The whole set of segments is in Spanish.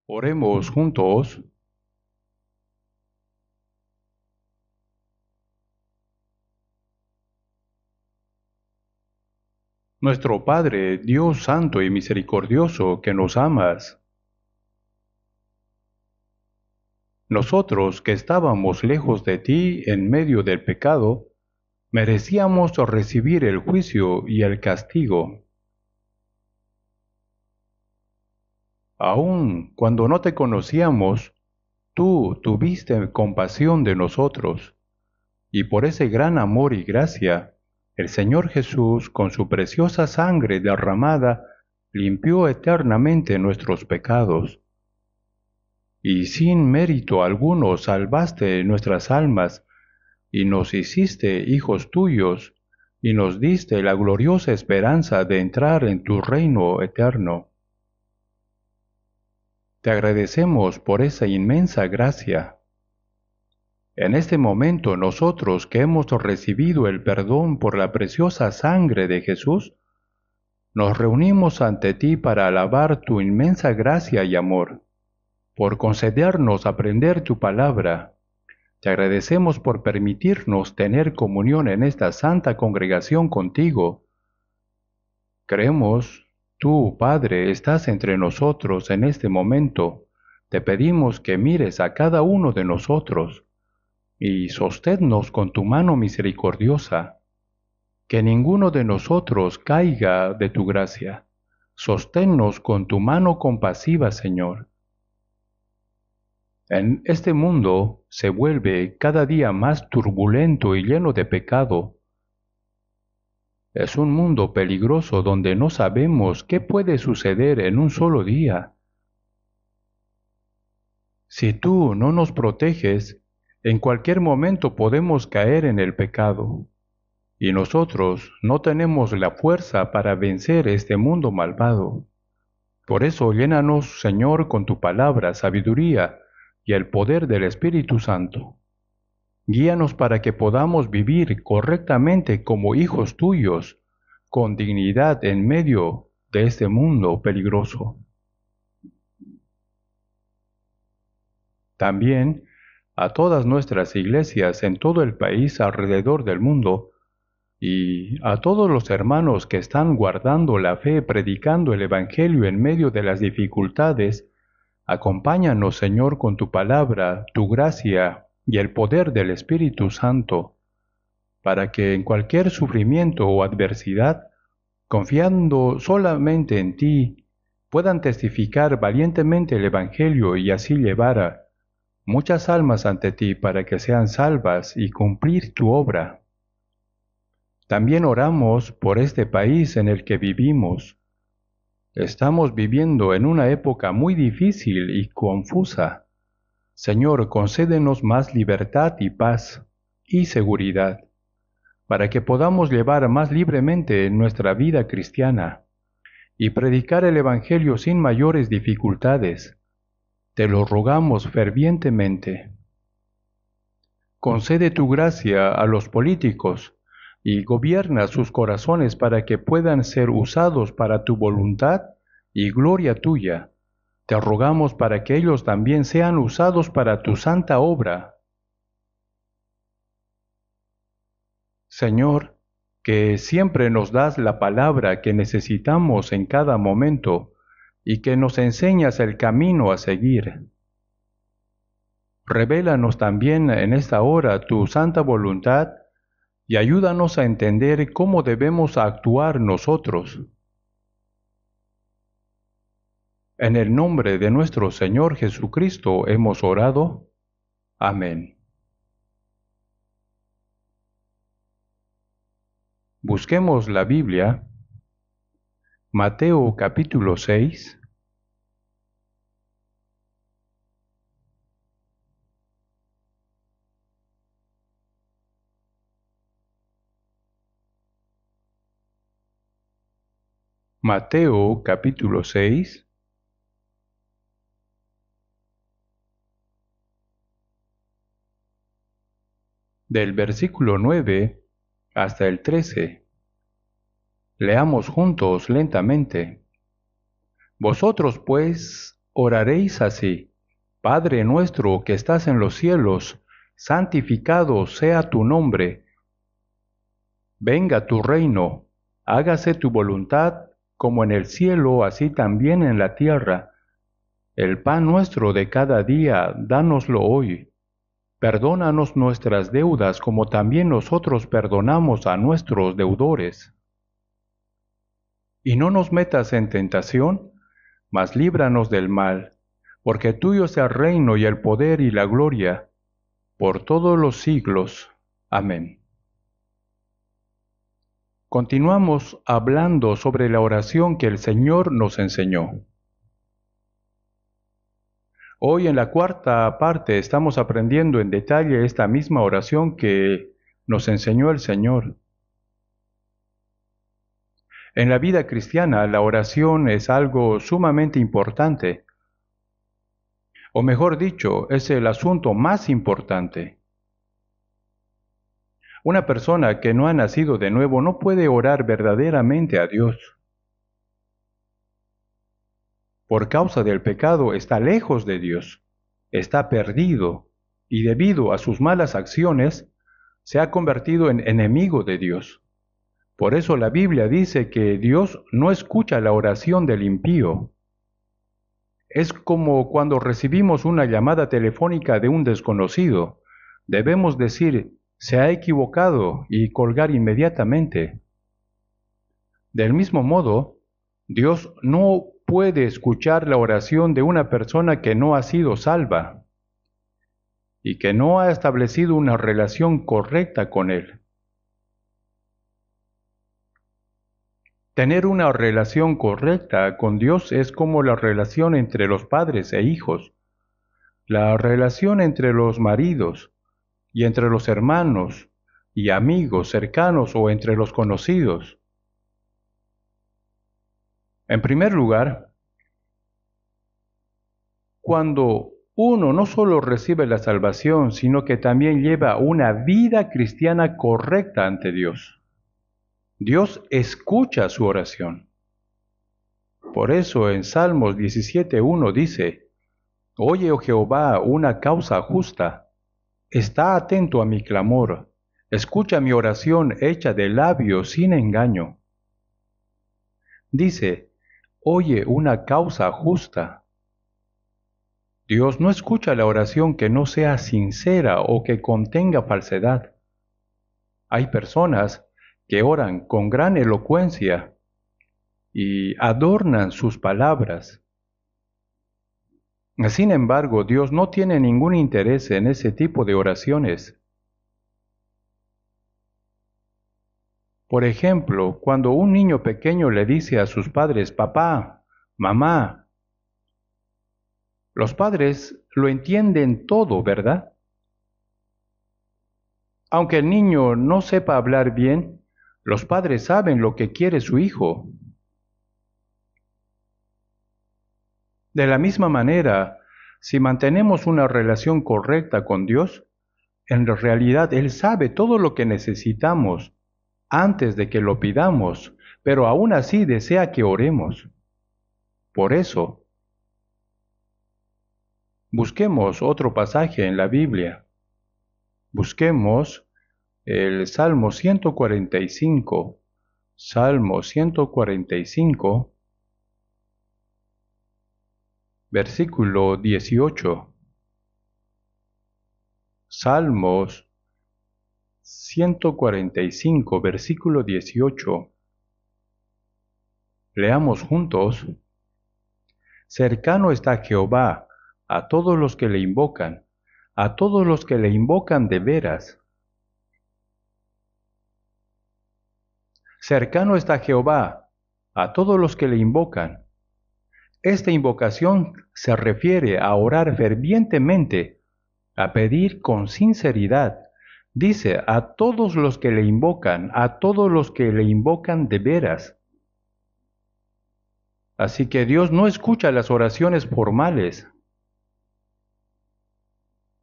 Oremos juntos. Nuestro Padre, Dios Santo y Misericordioso, que nos amas, nosotros que estábamos lejos de ti en medio del pecado, merecíamos recibir el juicio y el castigo. Aun cuando no te conocíamos, tú tuviste compasión de nosotros, y por ese gran amor y gracia, el Señor Jesús, con su preciosa sangre derramada, limpió eternamente nuestros pecados. Y sin mérito alguno salvaste nuestras almas, y nos hiciste hijos tuyos, y nos diste la gloriosa esperanza de entrar en tu reino eterno. Te agradecemos por esa inmensa gracia. En este momento nosotros que hemos recibido el perdón por la preciosa sangre de Jesús, nos reunimos ante ti para alabar tu inmensa gracia y amor, por concedernos aprender tu palabra. Te agradecemos por permitirnos tener comunión en esta santa congregación contigo. Creemos, tú, Padre, estás entre nosotros en este momento. Te pedimos que mires a cada uno de nosotros y sosténnos con tu mano misericordiosa. Que ninguno de nosotros caiga de tu gracia. Sosténnos con tu mano compasiva, Señor. En este mundo se vuelve cada día más turbulento y lleno de pecado. Es un mundo peligroso donde no sabemos qué puede suceder en un solo día. Si tú no nos proteges, en cualquier momento podemos caer en el pecado, y nosotros no tenemos la fuerza para vencer este mundo malvado. Por eso llénanos, Señor, con tu palabra, sabiduría y el poder del Espíritu Santo. Guíanos para que podamos vivir correctamente como hijos tuyos, con dignidad en medio de este mundo peligroso. También a todas nuestras iglesias en todo el país alrededor del mundo, y a todos los hermanos que están guardando la fe, predicando el Evangelio en medio de las dificultades, acompáñanos, Señor, con tu palabra, tu gracia y el poder del Espíritu Santo, para que en cualquier sufrimiento o adversidad, confiando solamente en ti, puedan testificar valientemente el Evangelio y así llevar a muchas almas ante ti para que sean salvas y cumplir tu obra. También oramos por este país en el que vivimos. Estamos viviendo en una época muy difícil y confusa. Señor, concédenos más libertad y paz y seguridad, para que podamos llevar más libremente nuestra vida cristiana y predicar el Evangelio sin mayores dificultades. Te lo rogamos fervientemente. Concede tu gracia a los políticos y gobierna sus corazones para que puedan ser usados para tu voluntad y gloria tuya. Te rogamos para que ellos también sean usados para tu santa obra. Señor, que siempre nos das la palabra que necesitamos en cada momento y que nos enseñas el camino a seguir. Revélanos también en esta hora tu santa voluntad y ayúdanos a entender cómo debemos actuar nosotros. En el nombre de nuestro Señor Jesucristo hemos orado. Amén. Busquemos la Biblia. Mateo capítulo 6. Mateo capítulo 6, del versículo 9 hasta el 13. Leamos juntos lentamente. Vosotros, pues, oraréis así: Padre nuestro que estás en los cielos, santificado sea tu nombre. Venga tu reino, hágase tu voluntad, como en el cielo, así también en la tierra. El pan nuestro de cada día, dánoslo hoy. Perdónanos nuestras deudas, como también nosotros perdonamos a nuestros deudores. Y no nos metas en tentación, mas líbranos del mal, porque tuyo es el reino y el poder y la gloria, por todos los siglos. Amén. Continuamos hablando sobre la oración que el Señor nos enseñó. Hoy en la cuarta parte estamos aprendiendo en detalle esta misma oración que nos enseñó el Señor. En la vida cristiana la oración es algo sumamente importante, o mejor dicho, es el asunto más importante. Una persona que no ha nacido de nuevo no puede orar verdaderamente a Dios. Por causa del pecado está lejos de Dios, está perdido y debido a sus malas acciones se ha convertido en enemigo de Dios. Por eso la Biblia dice que Dios no escucha la oración del impío. Es como cuando recibimos una llamada telefónica de un desconocido. Debemos decir: se ha equivocado, y colgar inmediatamente. Del mismo modo, Dios no puede escuchar la oración de una persona que no ha sido salva y que no ha establecido una relación correcta con Él. Tener una relación correcta con Dios es como la relación entre los padres e hijos, la relación entre los maridos y entre los hermanos y amigos cercanos o entre los conocidos. En primer lugar, cuando uno no solo recibe la salvación, sino que también lleva una vida cristiana correcta ante Dios, Dios escucha su oración. Por eso en Salmos 17:1 dice: Oye, oh Jehová, una causa justa, está atento a mi clamor, escucha mi oración hecha de labios sin engaño. Dice: oye, una causa justa. Dios no escucha la oración que no sea sincera o que contenga falsedad. Hay personas que oran con gran elocuencia y adornan sus palabras. Sin embargo, Dios no tiene ningún interés en ese tipo de oraciones. Por ejemplo, cuando un niño pequeño le dice a sus padres: papá, mamá, los padres lo entienden todo, ¿verdad? Aunque el niño no sepa hablar bien, los padres saben lo que quiere su hijo. De la misma manera, si mantenemos una relación correcta con Dios, en realidad Él sabe todo lo que necesitamos antes de que lo pidamos, pero aún así desea que oremos. Por eso, busquemos otro pasaje en la Biblia. Busquemos el Salmo 145. Salmo 145, versículo 18. Salmos 145, versículo 18. Leamos juntos. Cercano está Jehová a todos los que le invocan, a todos los que le invocan de veras. Cercano está Jehová a todos los que le invocan. Esta invocación se refiere a orar fervientemente, a pedir con sinceridad. Dice: a todos los que le invocan, a todos los que le invocan de veras. Así que Dios no escucha las oraciones formales.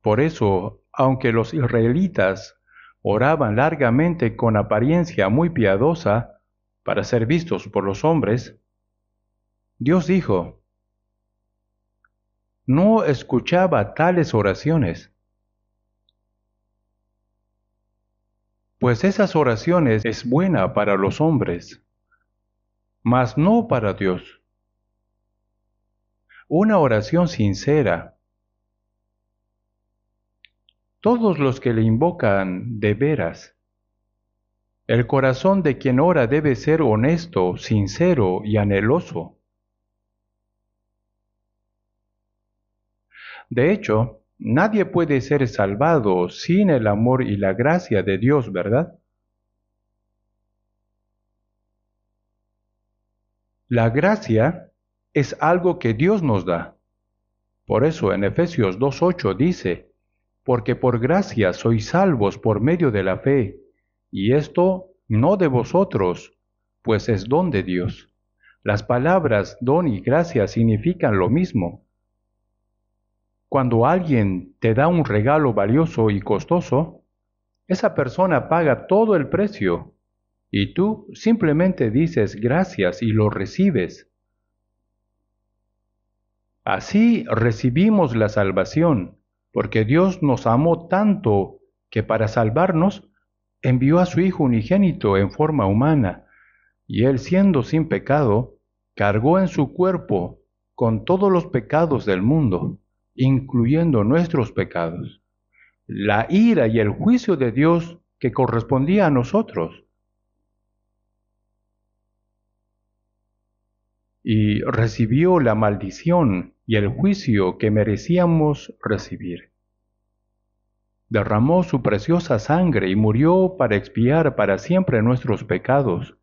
Por eso, aunque los israelitas oraban largamente con apariencia muy piadosa para ser vistos por los hombres, Dios dijo: no escuchaba tales oraciones, pues esas oraciones es buena para los hombres, mas no para Dios. Una oración sincera. Todos los que le invocan de veras. El corazón de quien ora debe ser honesto, sincero y anheloso. De hecho, nadie puede ser salvado sin el amor y la gracia de Dios, ¿verdad? La gracia es algo que Dios nos da. Por eso en Efesios 2:8 dice, porque por gracia sois salvos por medio de la fe, y esto no de vosotros, pues es don de Dios. Las palabras don y gracia significan lo mismo. Cuando alguien te da un regalo valioso y costoso, esa persona paga todo el precio y tú simplemente dices gracias y lo recibes. Así recibimos la salvación, porque Dios nos amó tanto que para salvarnos envió a su Hijo unigénito en forma humana, y Él siendo sin pecado, cargó en su cuerpo con todos los pecados del mundo, incluyendo nuestros pecados, la ira y el juicio de Dios que correspondía a nosotros, y recibió la maldición y el juicio que merecíamos recibir. Derramó su preciosa sangre y murió para expiar para siempre nuestros pecados.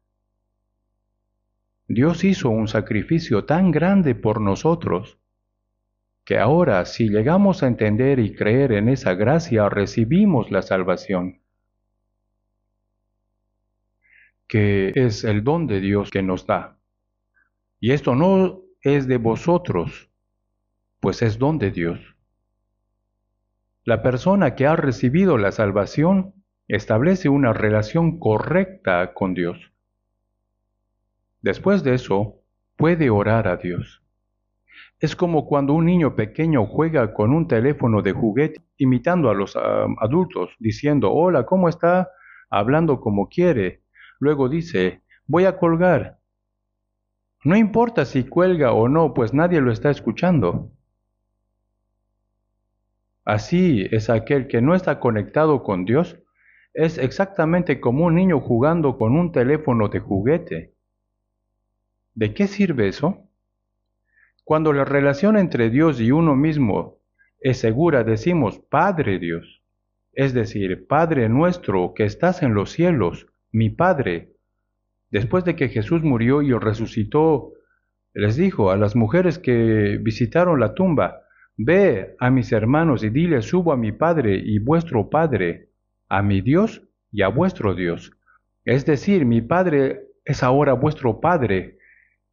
Dios hizo un sacrificio tan grande por nosotros, que ahora si llegamos a entender y creer en esa gracia, recibimos la salvación, que es el don de Dios que nos da. Y esto no es de vosotros, pues es don de Dios. La persona que ha recibido la salvación establece una relación correcta con Dios. Después de eso, puede orar a Dios. Es como cuando un niño pequeño juega con un teléfono de juguete, imitando a los adultos, diciendo, hola, ¿cómo está? Hablando como quiere. Luego dice, voy a colgar. No importa si cuelga o no, pues nadie lo está escuchando. Así es aquel que no está conectado con Dios, es exactamente como un niño jugando con un teléfono de juguete. ¿De qué sirve eso? Cuando la relación entre Dios y uno mismo es segura, decimos Padre Dios, es decir, Padre nuestro que estás en los cielos, mi Padre. Después de que Jesús murió y resucitó, les dijo a las mujeres que visitaron la tumba, ve a mis hermanos y dile, subo a mi Padre y vuestro Padre, a mi Dios y a vuestro Dios. Es decir, mi Padre es ahora vuestro Padre,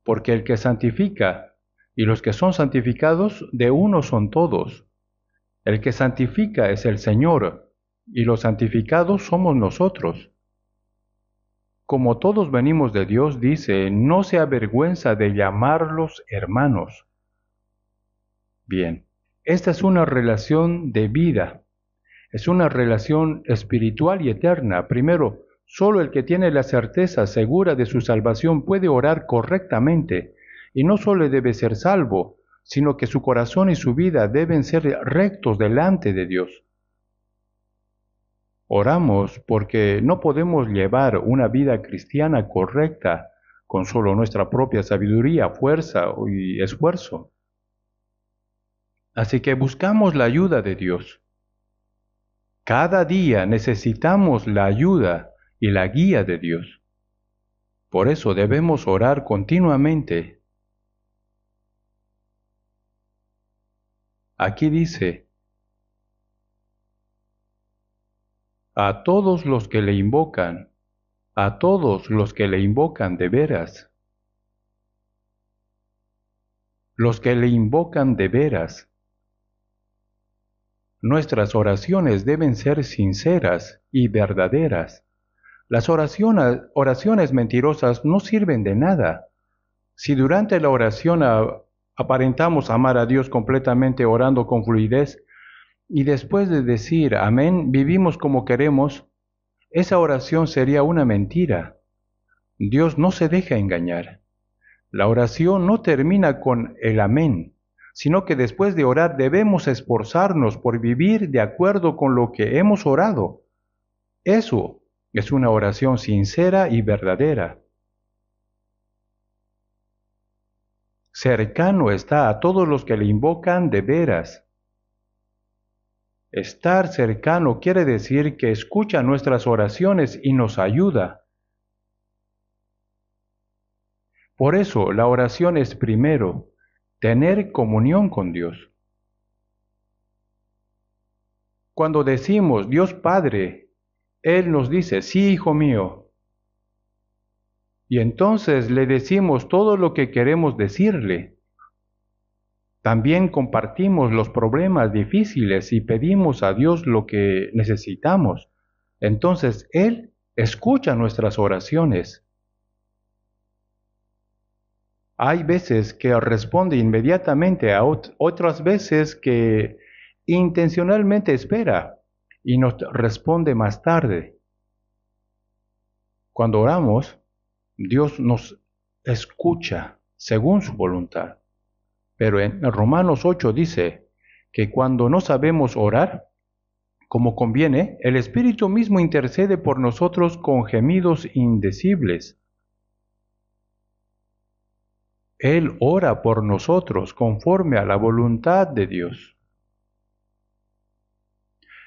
porque el que santifica y los que son santificados de uno son todos. El que santifica es el Señor, y los santificados somos nosotros. Como todos venimos de Dios, dice, no se avergüenza de llamarlos hermanos. Bien, esta es una relación de vida, es una relación espiritual y eterna. Primero, solo el que tiene la certeza segura de su salvación puede orar correctamente, y no solo debe ser salvo, sino que su corazón y su vida deben ser rectos delante de Dios. Oramos porque no podemos llevar una vida cristiana correcta con solo nuestra propia sabiduría, fuerza y esfuerzo. Así que buscamos la ayuda de Dios. Cada día necesitamos la ayuda y la guía de Dios. Por eso debemos orar continuamente. Aquí dice, a todos los que le invocan, a todos los que le invocan de veras. Los que le invocan de veras. Nuestras oraciones deben ser sinceras y verdaderas. Las oraciones mentirosas no sirven de nada. Si durante la oración aparentamos amar a Dios completamente orando con fluidez y después de decir amén vivimos como queremos, esa oración sería una mentira. Dios no se deja engañar. La oración no termina con el amén, sino que después de orar debemos esforzarnos por vivir de acuerdo con lo que hemos orado. Eso es una oración sincera y verdadera. Cercano está a todos los que le invocan de veras. Estar cercano quiere decir que escucha nuestras oraciones y nos ayuda. Por eso la oración es primero, tener comunión con Dios. Cuando decimos Dios Padre, Él nos dice, sí, hijo mío. Y entonces le decimos todo lo que queremos decirle. También compartimos los problemas difíciles y pedimos a Dios lo que necesitamos. Entonces Él escucha nuestras oraciones. Hay veces que responde inmediatamente a otras veces que intencionalmente espera y nos responde más tarde. Cuando oramos, Dios nos escucha según su voluntad. Pero en Romanos 8 dice que cuando no sabemos orar como conviene, el Espíritu mismo intercede por nosotros con gemidos indecibles. Él ora por nosotros conforme a la voluntad de Dios.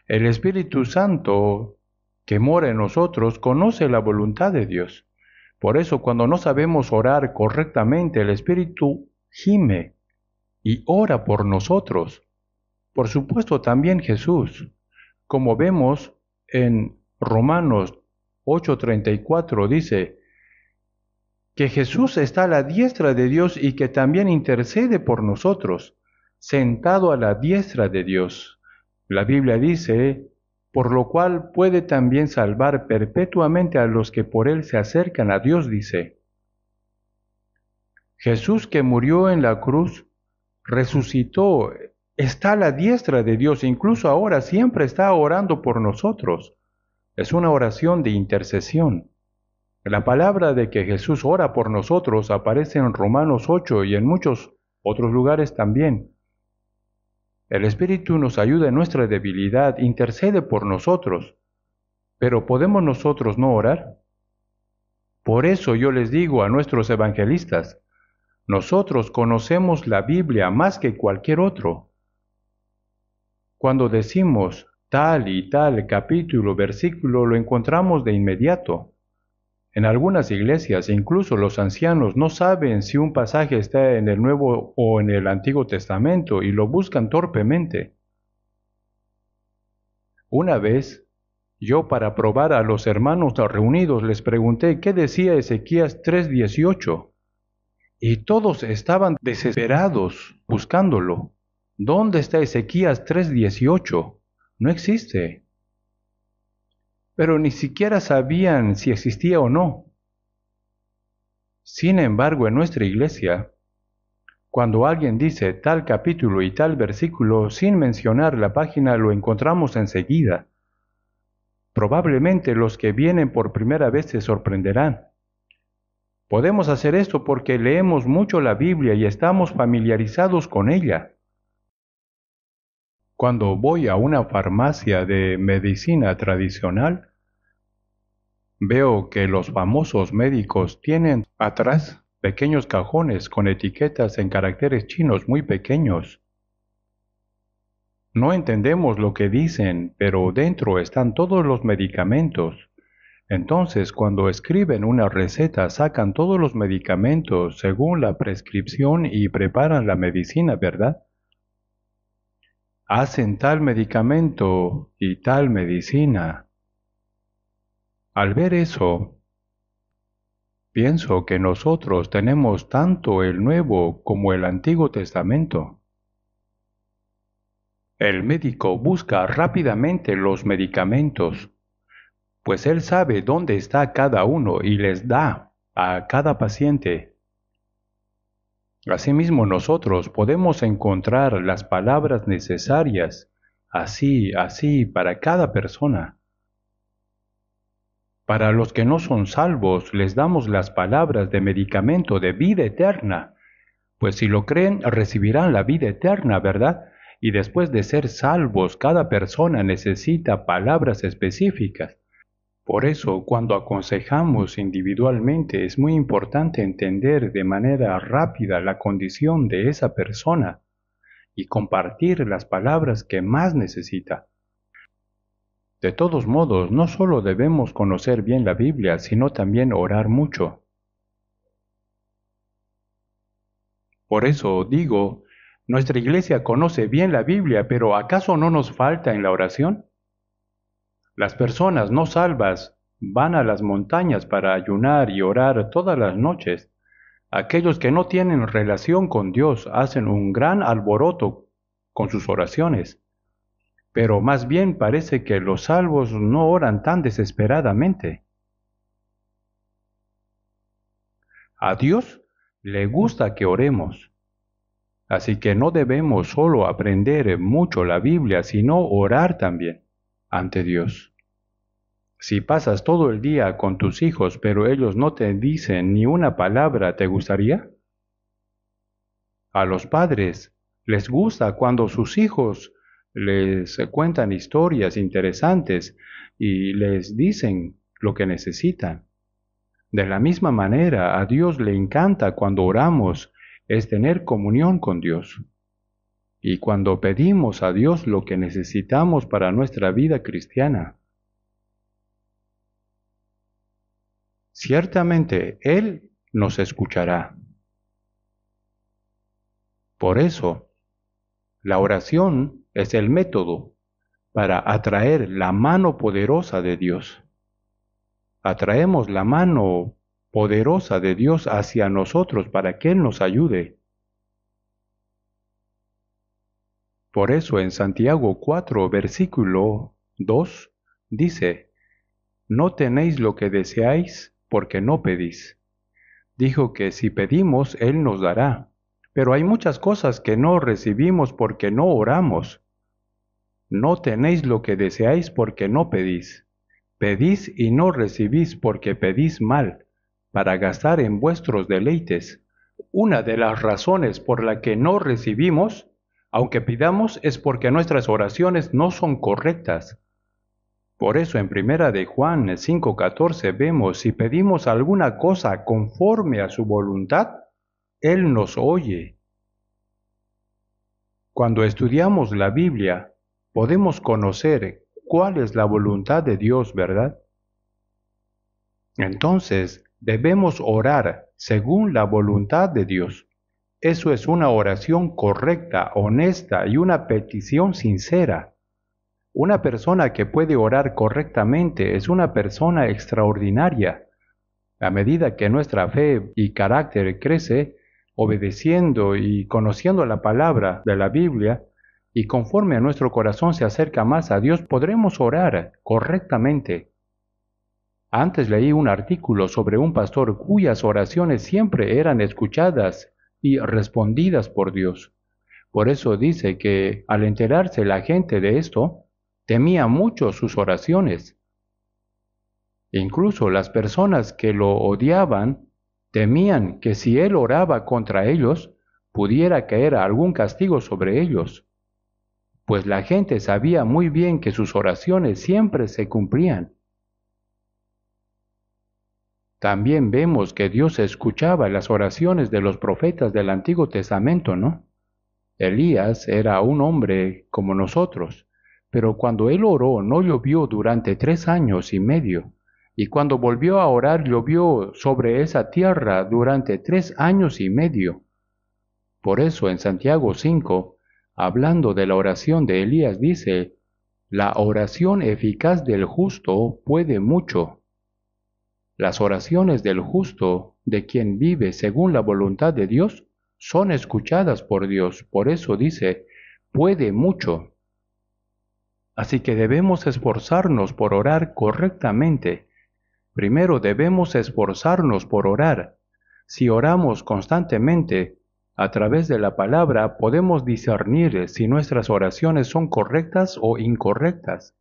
El Espíritu Santo que mora en nosotros conoce la voluntad de Dios. Por eso cuando no sabemos orar correctamente, el Espíritu gime y ora por nosotros. Por supuesto también Jesús, como vemos en Romanos 8:34 dice que Jesús está a la diestra de Dios y que también intercede por nosotros, sentado a la diestra de Dios. La Biblia dice, por lo cual puede también salvar perpetuamente a los que por él se acercan a Dios, dice. Jesús que murió en la cruz, resucitó, está a la diestra de Dios, incluso ahora siempre está orando por nosotros. Es una oración de intercesión. La palabra de que Jesús ora por nosotros aparece en Romanos 8 y en muchos otros lugares también. El Espíritu nos ayuda en nuestra debilidad, intercede por nosotros. Pero ¿podemos nosotros no orar? Por eso yo les digo a nuestros evangelistas, nosotros conocemos la Biblia más que cualquier otro. Cuando decimos tal y tal capítulo, versículo, lo encontramos de inmediato. En algunas iglesias, incluso los ancianos no saben si un pasaje está en el Nuevo o en el Antiguo Testamento y lo buscan torpemente. Una vez, yo para probar a los hermanos reunidos les pregunté qué decía Ezequías 3:18 y todos estaban desesperados buscándolo. ¿Dónde está Ezequías 3:18? No existe. Pero ni siquiera sabían si existía o no. Sin embargo, en nuestra iglesia, cuando alguien dice tal capítulo y tal versículo sin mencionar la página, lo encontramos enseguida. Probablemente los que vienen por primera vez se sorprenderán. Podemos hacer esto porque leemos mucho la Biblia y estamos familiarizados con ella. Cuando voy a una farmacia de medicina tradicional, veo que los famosos médicos tienen atrás pequeños cajones con etiquetas en caracteres chinos muy pequeños. No entendemos lo que dicen, pero dentro están todos los medicamentos. Entonces, cuando escriben una receta, sacan todos los medicamentos según la prescripción y preparan la medicina, ¿verdad? Hacen tal medicamento y tal medicina. Al ver eso, pienso que nosotros tenemos tanto el Nuevo como el Antiguo Testamento. El médico busca rápidamente los medicamentos, pues él sabe dónde está cada uno y les da a cada paciente. Asimismo, nosotros podemos encontrar las palabras necesarias, así, para cada persona. Para los que no son salvos, les damos las palabras de medicamento de vida eterna, pues si lo creen, recibirán la vida eterna, ¿verdad? Y después de ser salvos, cada persona necesita palabras específicas. Por eso, cuando aconsejamos individualmente, es muy importante entender de manera rápida la condición de esa persona y compartir las palabras que más necesita. De todos modos, no solo debemos conocer bien la Biblia, sino también orar mucho. Por eso digo, nuestra iglesia conoce bien la Biblia, pero ¿acaso no nos falta en la oración? Las personas no salvas van a las montañas para ayunar y orar todas las noches. Aquellos que no tienen relación con Dios hacen un gran alboroto con sus oraciones. Pero más bien parece que los salvos no oran tan desesperadamente. A Dios le gusta que oremos. Así que no debemos solo aprender mucho la Biblia, sino orar también ante Dios. Si pasas todo el día con tus hijos, pero ellos no te dicen ni una palabra, ¿te gustaría? A los padres les gusta cuando sus hijos les cuentan historias interesantes y les dicen lo que necesitan. De la misma manera, a Dios le encanta cuando oramos, es tener comunión con Dios. Y cuando pedimos a Dios lo que necesitamos para nuestra vida cristiana. Ciertamente Él nos escuchará. Por eso, la oración es el método para atraer la mano poderosa de Dios. Atraemos la mano poderosa de Dios hacia nosotros para que Él nos ayude. Por eso en Santiago 4, versículo 2, dice, no tenéis lo que deseáis porque no pedís. Dijo que si pedimos, Él nos dará. Pero hay muchas cosas que no recibimos porque no oramos. No tenéis lo que deseáis porque no pedís. Pedís y no recibís porque pedís mal, para gastar en vuestros deleites. Una de las razones por la que no recibimos, aunque pidamos, es porque nuestras oraciones no son correctas. Por eso en Primera de Juan 5:14 vemos, si pedimos alguna cosa conforme a su voluntad, Él nos oye. Cuando estudiamos la Biblia, podemos conocer cuál es la voluntad de Dios, ¿verdad? Entonces, debemos orar según la voluntad de Dios. Eso es una oración correcta, honesta y una petición sincera. Una persona que puede orar correctamente es una persona extraordinaria. A medida que nuestra fe y carácter crece, obedeciendo y conociendo la palabra de la Biblia, y conforme a nuestro corazón se acerca más a Dios, podremos orar correctamente. Antes leí un artículo sobre un pastor cuyas oraciones siempre eran escuchadas y respondidas por Dios. Por eso dice que al enterarse la gente de esto, temía mucho sus oraciones. Incluso las personas que lo odiaban temían que si él oraba contra ellos, pudiera caer algún castigo sobre ellos, pues la gente sabía muy bien que sus oraciones siempre se cumplían. También vemos que Dios escuchaba las oraciones de los profetas del Antiguo Testamento, ¿no? Elías era un hombre como nosotros, pero cuando él oró no llovió durante 3 años y medio, y cuando volvió a orar llovió sobre esa tierra durante 3 años y medio. Por eso en Santiago 5, hablando de la oración de Elías, dice, la oración eficaz del justo puede mucho. Las oraciones del justo, de quien vive según la voluntad de Dios, son escuchadas por Dios. Por eso dice, puede mucho. Así que debemos esforzarnos por orar correctamente. Primero debemos esforzarnos por orar. Si oramos constantemente, A través de la palabra podemos discernir si nuestras oraciones son correctas o incorrectas.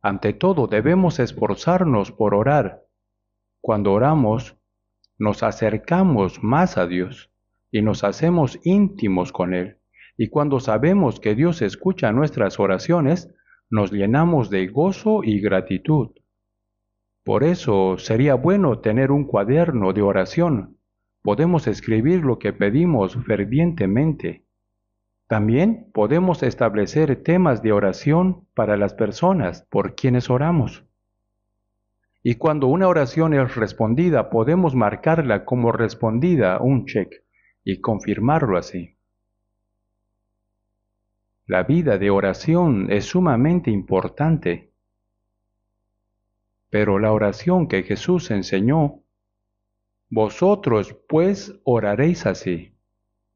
Ante todo, debemos esforzarnos por orar. Cuando oramos, nos acercamos más a Dios y nos hacemos íntimos con Él. Y cuando sabemos que Dios escucha nuestras oraciones, nos llenamos de gozo y gratitud. Por eso sería bueno tener un cuaderno de oración. Podemos escribir lo que pedimos fervientemente. También podemos establecer temas de oración para las personas por quienes oramos. Y cuando una oración es respondida, podemos marcarla como respondida, un check, y confirmarlo así. La vida de oración es sumamente importante. Pero la oración que Jesús enseñó, vosotros pues oraréis así.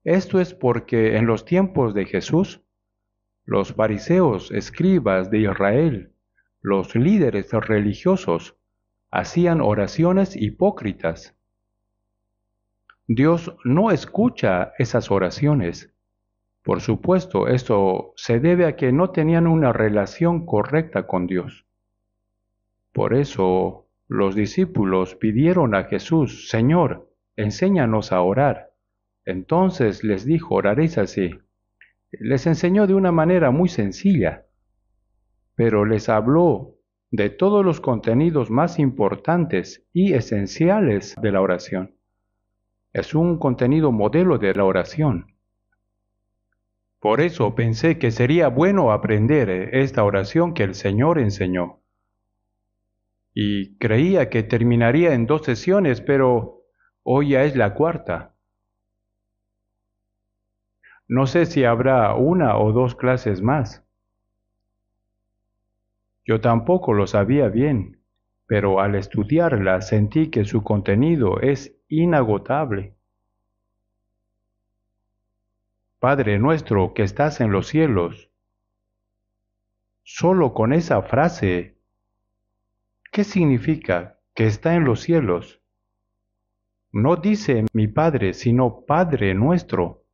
Esto es porque en los tiempos de Jesús, los fariseos, escribas de Israel, los líderes religiosos, hacían oraciones hipócritas. Dios no escucha esas oraciones. Por supuesto, esto se debe a que no tenían una relación correcta con Dios. Por eso, los discípulos pidieron a Jesús, Señor, enséñanos a orar. Entonces les dijo, oraréis así. Les enseñó de una manera muy sencilla, pero les habló de todos los contenidos más importantes y esenciales de la oración. Es un contenido modelo de la oración. Por eso pensé que sería bueno aprender esta oración que el Señor enseñó. Y creía que terminaría en 2 sesiones, pero hoy ya es la cuarta. No sé si habrá 1 o 2 clases más. Yo tampoco lo sabía bien, pero al estudiarla sentí que su contenido es inagotable. Padre nuestro que estás en los cielos. Solo con esa frase, ¿qué significa que está en los cielos? No dice mi Padre, sino Padre nuestro.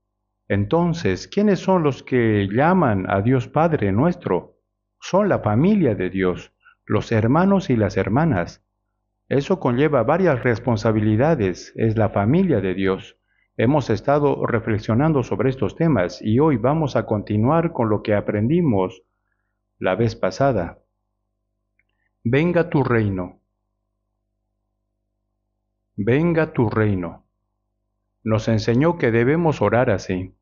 Entonces, ¿quiénes son los que llaman a Dios Padre nuestro? Son la familia de Dios, los hermanos y las hermanas. Eso conlleva varias responsabilidades, es la familia de Dios. Hemos estado reflexionando sobre estos temas y hoy vamos a continuar con lo que aprendimos la vez pasada. Venga tu reino. Venga tu reino. Nos enseñó que debemos orar así.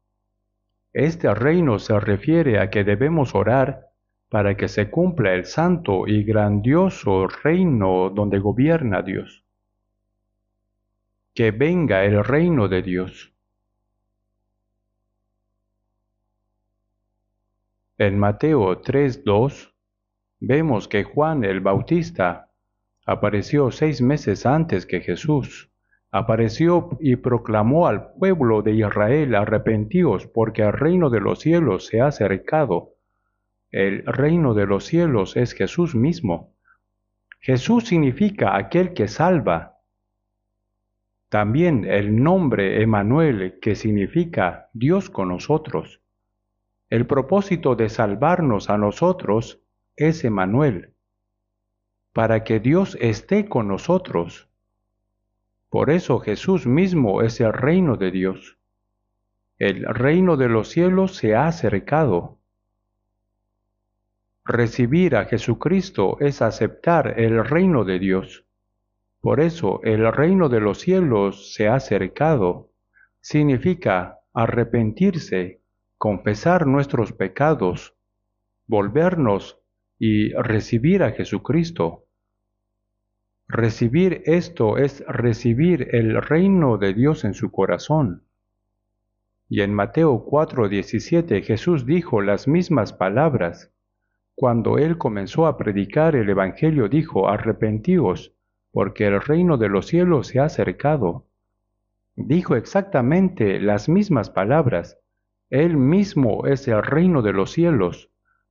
Este reino se refiere a que debemos orar para que se cumpla el santo y grandioso reino donde gobierna Dios. Que venga el reino de Dios. En Mateo 3:2 vemos que Juan el Bautista apareció 6 meses antes que Jesús. Apareció y proclamó al pueblo de Israel, arrepentíos, porque el reino de los cielos se ha acercado. El reino de los cielos es Jesús mismo. Jesús significa aquel que salva. También el nombre Emmanuel, que significa Dios con nosotros. El propósito de salvarnos a nosotros es Emmanuel, para que Dios esté con nosotros. Por eso Jesús mismo es el reino de Dios. El reino de los cielos se ha acercado. Recibir a Jesucristo es aceptar el reino de Dios. Por eso el reino de los cielos se ha acercado. Significa arrepentirse, confesar nuestros pecados, volvernos y recibir a Jesucristo. Recibir esto es recibir el reino de Dios en su corazón. Y en Mateo 4:17 Jesús dijo las mismas palabras. Cuando él comenzó a predicar el Evangelio dijo, arrepentíos, porque el reino de los cielos se ha acercado. Dijo exactamente las mismas palabras. Él mismo es el reino de los cielos.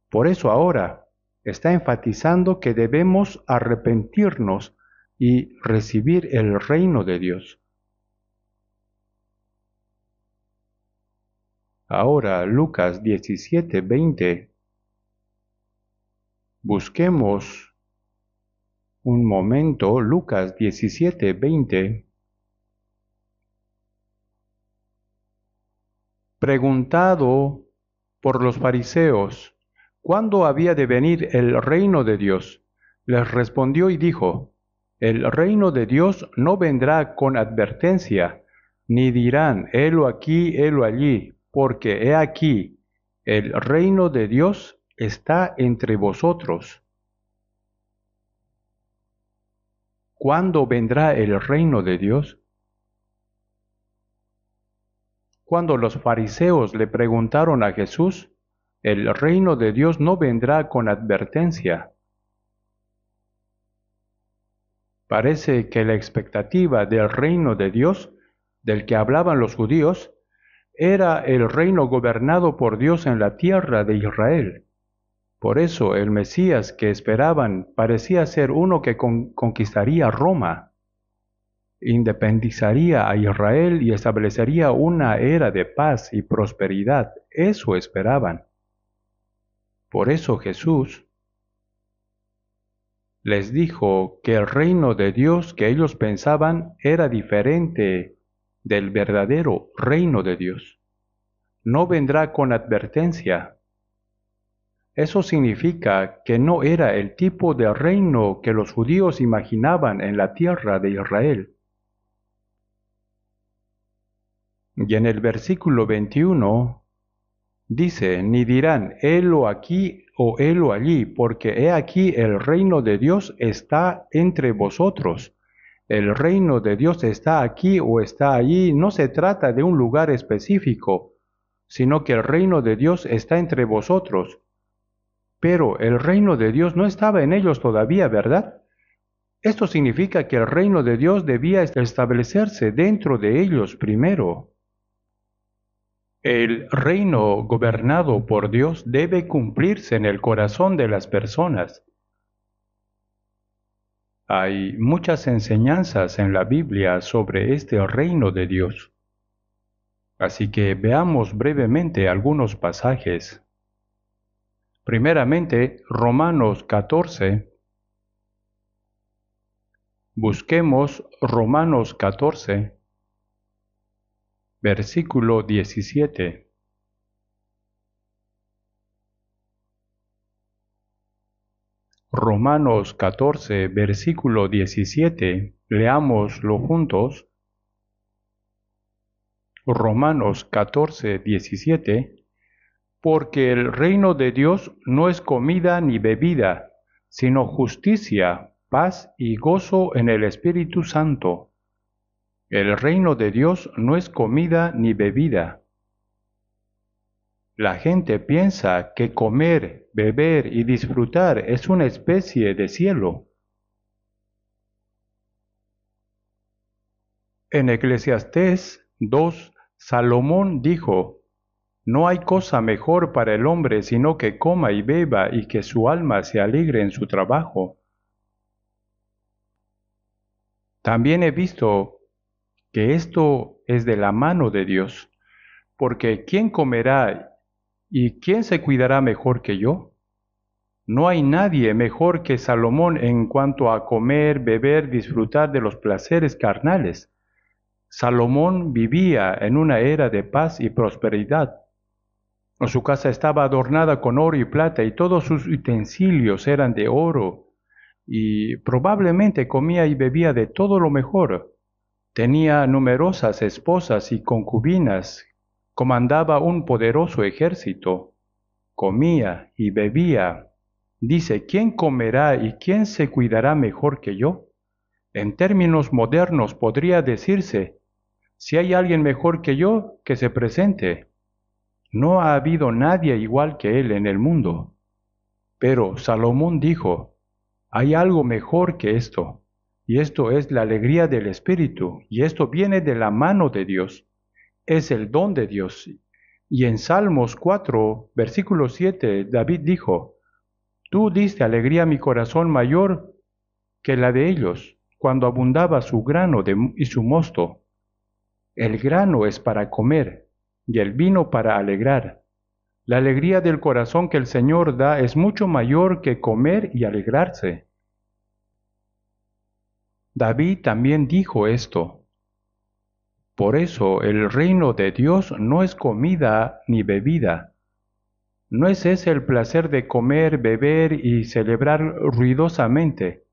Por eso ahora está enfatizando que debemos arrepentirnos y recibir el reino de Dios. Ahora, Lucas 17:20. Busquemos un momento, Lucas 17:20. Preguntado por los fariseos, ¿cuándo había de venir el reino de Dios? Les respondió y dijo, el reino de Dios no vendrá con advertencia, ni dirán, helo aquí, helo allí, porque he aquí, el reino de Dios está entre vosotros. ¿Cuándo vendrá el reino de Dios? Cuando los fariseos le preguntaron a Jesús, el reino de Dios no vendrá con advertencia. Parece que la expectativa del reino de Dios, del que hablaban los judíos, era el reino gobernado por Dios en la tierra de Israel. Por eso el Mesías que esperaban parecía ser uno que conquistaría Roma, independizaría a Israel y establecería una era de paz y prosperidad. Eso esperaban. Por eso Jesús les dijo que el reino de Dios que ellos pensaban era diferente del verdadero reino de Dios. No vendrá con advertencia. Eso significa que no era el tipo de reino que los judíos imaginaban en la tierra de Israel. Y en el versículo 21 dice, ni dirán, helo aquí o helo allí, porque he aquí el reino de Dios está entre vosotros. El reino de Dios está aquí o está allí. No se trata de un lugar específico, sino que el reino de Dios está entre vosotros. Pero el reino de Dios no estaba en ellos todavía, ¿verdad? Esto significa que el reino de Dios debía establecerse dentro de ellos primero. El reino gobernado por Dios debe cumplirse en el corazón de las personas. Hay muchas enseñanzas en la Biblia sobre este reino de Dios. Así que veamos brevemente algunos pasajes. Primeramente, Romanos 14. Busquemos Romanos 14, versículo 17. Romanos 14, versículo 17. Leámoslo juntos. Romanos 14, 17. Porque el reino de Dios no es comida ni bebida, sino justicia, paz y gozo en el Espíritu Santo. El reino de Dios no es comida ni bebida. La gente piensa que comer, beber y disfrutar es una especie de cielo. En Eclesiastés 2, Salomón dijo, no hay cosa mejor para el hombre sino que coma y beba y que su alma se alegre en su trabajo. También he visto que esto es de la mano de Dios, porque ¿quién comerá y quién se cuidará mejor que yo? No hay nadie mejor que Salomón en cuanto a comer, beber, disfrutar de los placeres carnales. Salomón vivía en una era de paz y prosperidad. Su casa estaba adornada con oro y plata y todos sus utensilios eran de oro, y probablemente comía y bebía de todo lo mejor. Tenía numerosas esposas y concubinas, comandaba un poderoso ejército, comía y bebía. Dice, ¿quién comerá y quién se cuidará mejor que yo? En términos modernos podría decirse, si hay alguien mejor que yo, que se presente. No ha habido nadie igual que él en el mundo. Pero Salomón dijo, hay algo mejor que esto, y esto es la alegría del Espíritu, y esto viene de la mano de Dios. Es el don de Dios. Y en Salmos 4, versículo 7, David dijo, tú diste alegría a mi corazón mayor que la de ellos, cuando abundaba su grano y su mosto. El grano es para comer, y el vino para alegrar. La alegría del corazón que el Señor da es mucho mayor que comer y alegrarse. David también dijo esto. Por eso el reino de Dios no es comida ni bebida. No es ese el placer de comer, beber y celebrar ruidosamente,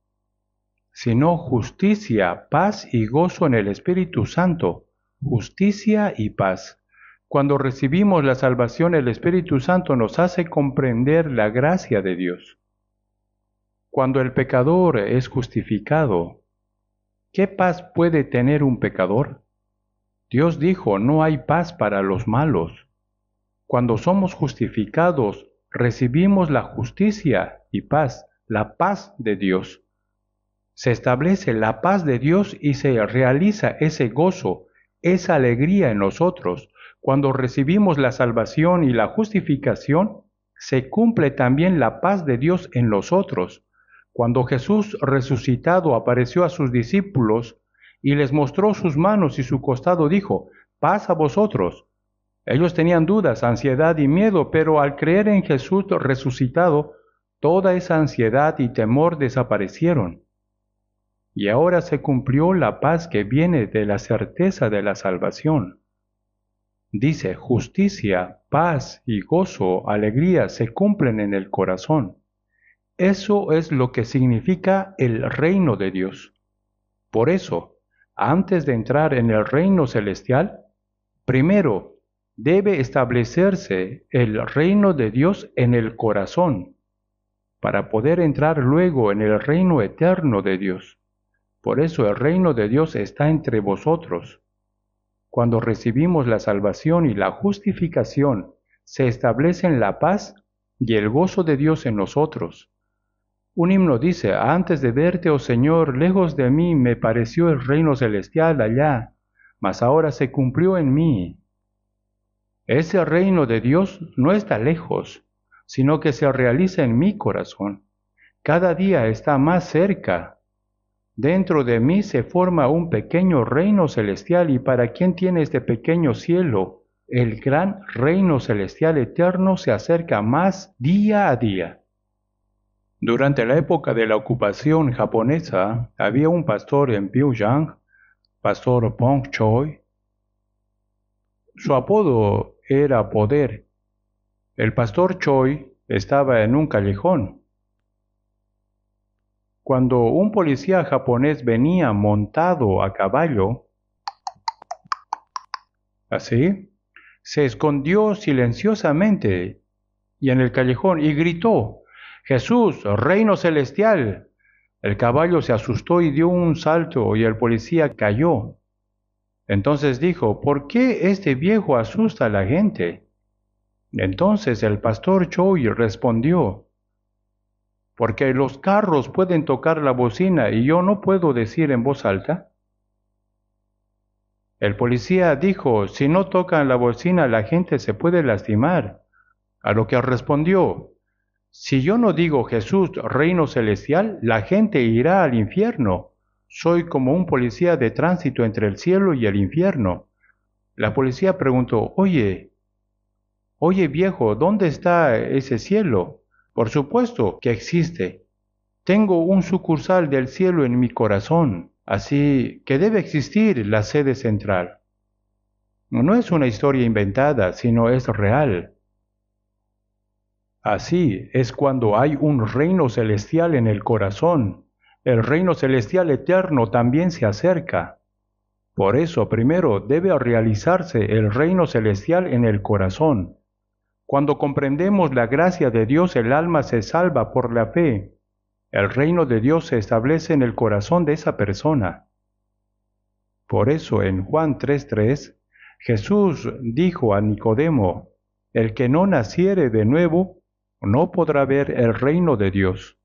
sino justicia, paz y gozo en el Espíritu Santo. Justicia y paz. Cuando recibimos la salvación, el Espíritu Santo nos hace comprender la gracia de Dios. Cuando el pecador es justificado, ¿qué paz puede tener un pecador? Dios dijo, no hay paz para los malos. Cuando somos justificados, recibimos la justicia y paz, la paz de Dios. Se establece la paz de Dios y se realiza ese gozo, esa alegría en nosotros. Cuando recibimos la salvación y la justificación, se cumple también la paz de Dios en nosotros. Cuando Jesús resucitado apareció a sus discípulos y les mostró sus manos y su costado, dijo, paz a vosotros. Ellos tenían dudas, ansiedad y miedo, pero al creer en Jesús resucitado, toda esa ansiedad y temor desaparecieron. Y ahora se cumplió la paz que viene de la certeza de la salvación. Dice, justicia, paz y gozo, alegría se cumplen en el corazón. Eso es lo que significa el reino de Dios. Por eso, antes de entrar en el reino celestial, primero debe establecerse el reino de Dios en el corazón, para poder entrar luego en el reino eterno de Dios. Por eso el reino de Dios está entre vosotros. Cuando recibimos la salvación y la justificación, se establecen la paz y el gozo de Dios en nosotros. Un himno dice, antes de verte, oh Señor, lejos de mí me pareció el reino celestial allá, mas ahora se cumplió en mí. Ese reino de Dios no está lejos, sino que se realiza en mi corazón. Cada día está más cerca. Dentro de mí se forma un pequeño reino celestial y para quien tiene este pequeño cielo, el gran reino celestial eterno se acerca más día a día. Durante la época de la ocupación japonesa, había un pastor en Pyongyang, Pastor Pong Choi. Su apodo era Poder. El pastor Choi estaba en un callejón. Cuando un policía japonés venía montado a caballo, así, se escondió silenciosamente y en el callejón y gritó, Jesús, reino celestial. El caballo se asustó y dio un salto y el policía cayó. Entonces dijo, ¿por qué este viejo asusta a la gente? Entonces el pastor Choi respondió, porque los carros pueden tocar la bocina y yo no puedo decir en voz alta. El policía dijo, si no tocan la bocina la gente se puede lastimar. A lo que respondió, si yo no digo Jesús, reino celestial, la gente irá al infierno. Soy como un policía de tránsito entre el cielo y el infierno. La policía preguntó, oye viejo, ¿dónde está ese cielo? Por supuesto que existe. Tengo un sucursal del cielo en mi corazón, así que debe existir la sede central. No es una historia inventada, sino es real. Así es cuando hay un reino celestial en el corazón. El reino celestial eterno también se acerca. Por eso primero debe realizarse el reino celestial en el corazón. Cuando comprendemos la gracia de Dios, el alma se salva por la fe. El reino de Dios se establece en el corazón de esa persona. Por eso en Juan 3:3, Jesús dijo a Nicodemo, el que no naciere de nuevo, no podrá ver el reino de Dios.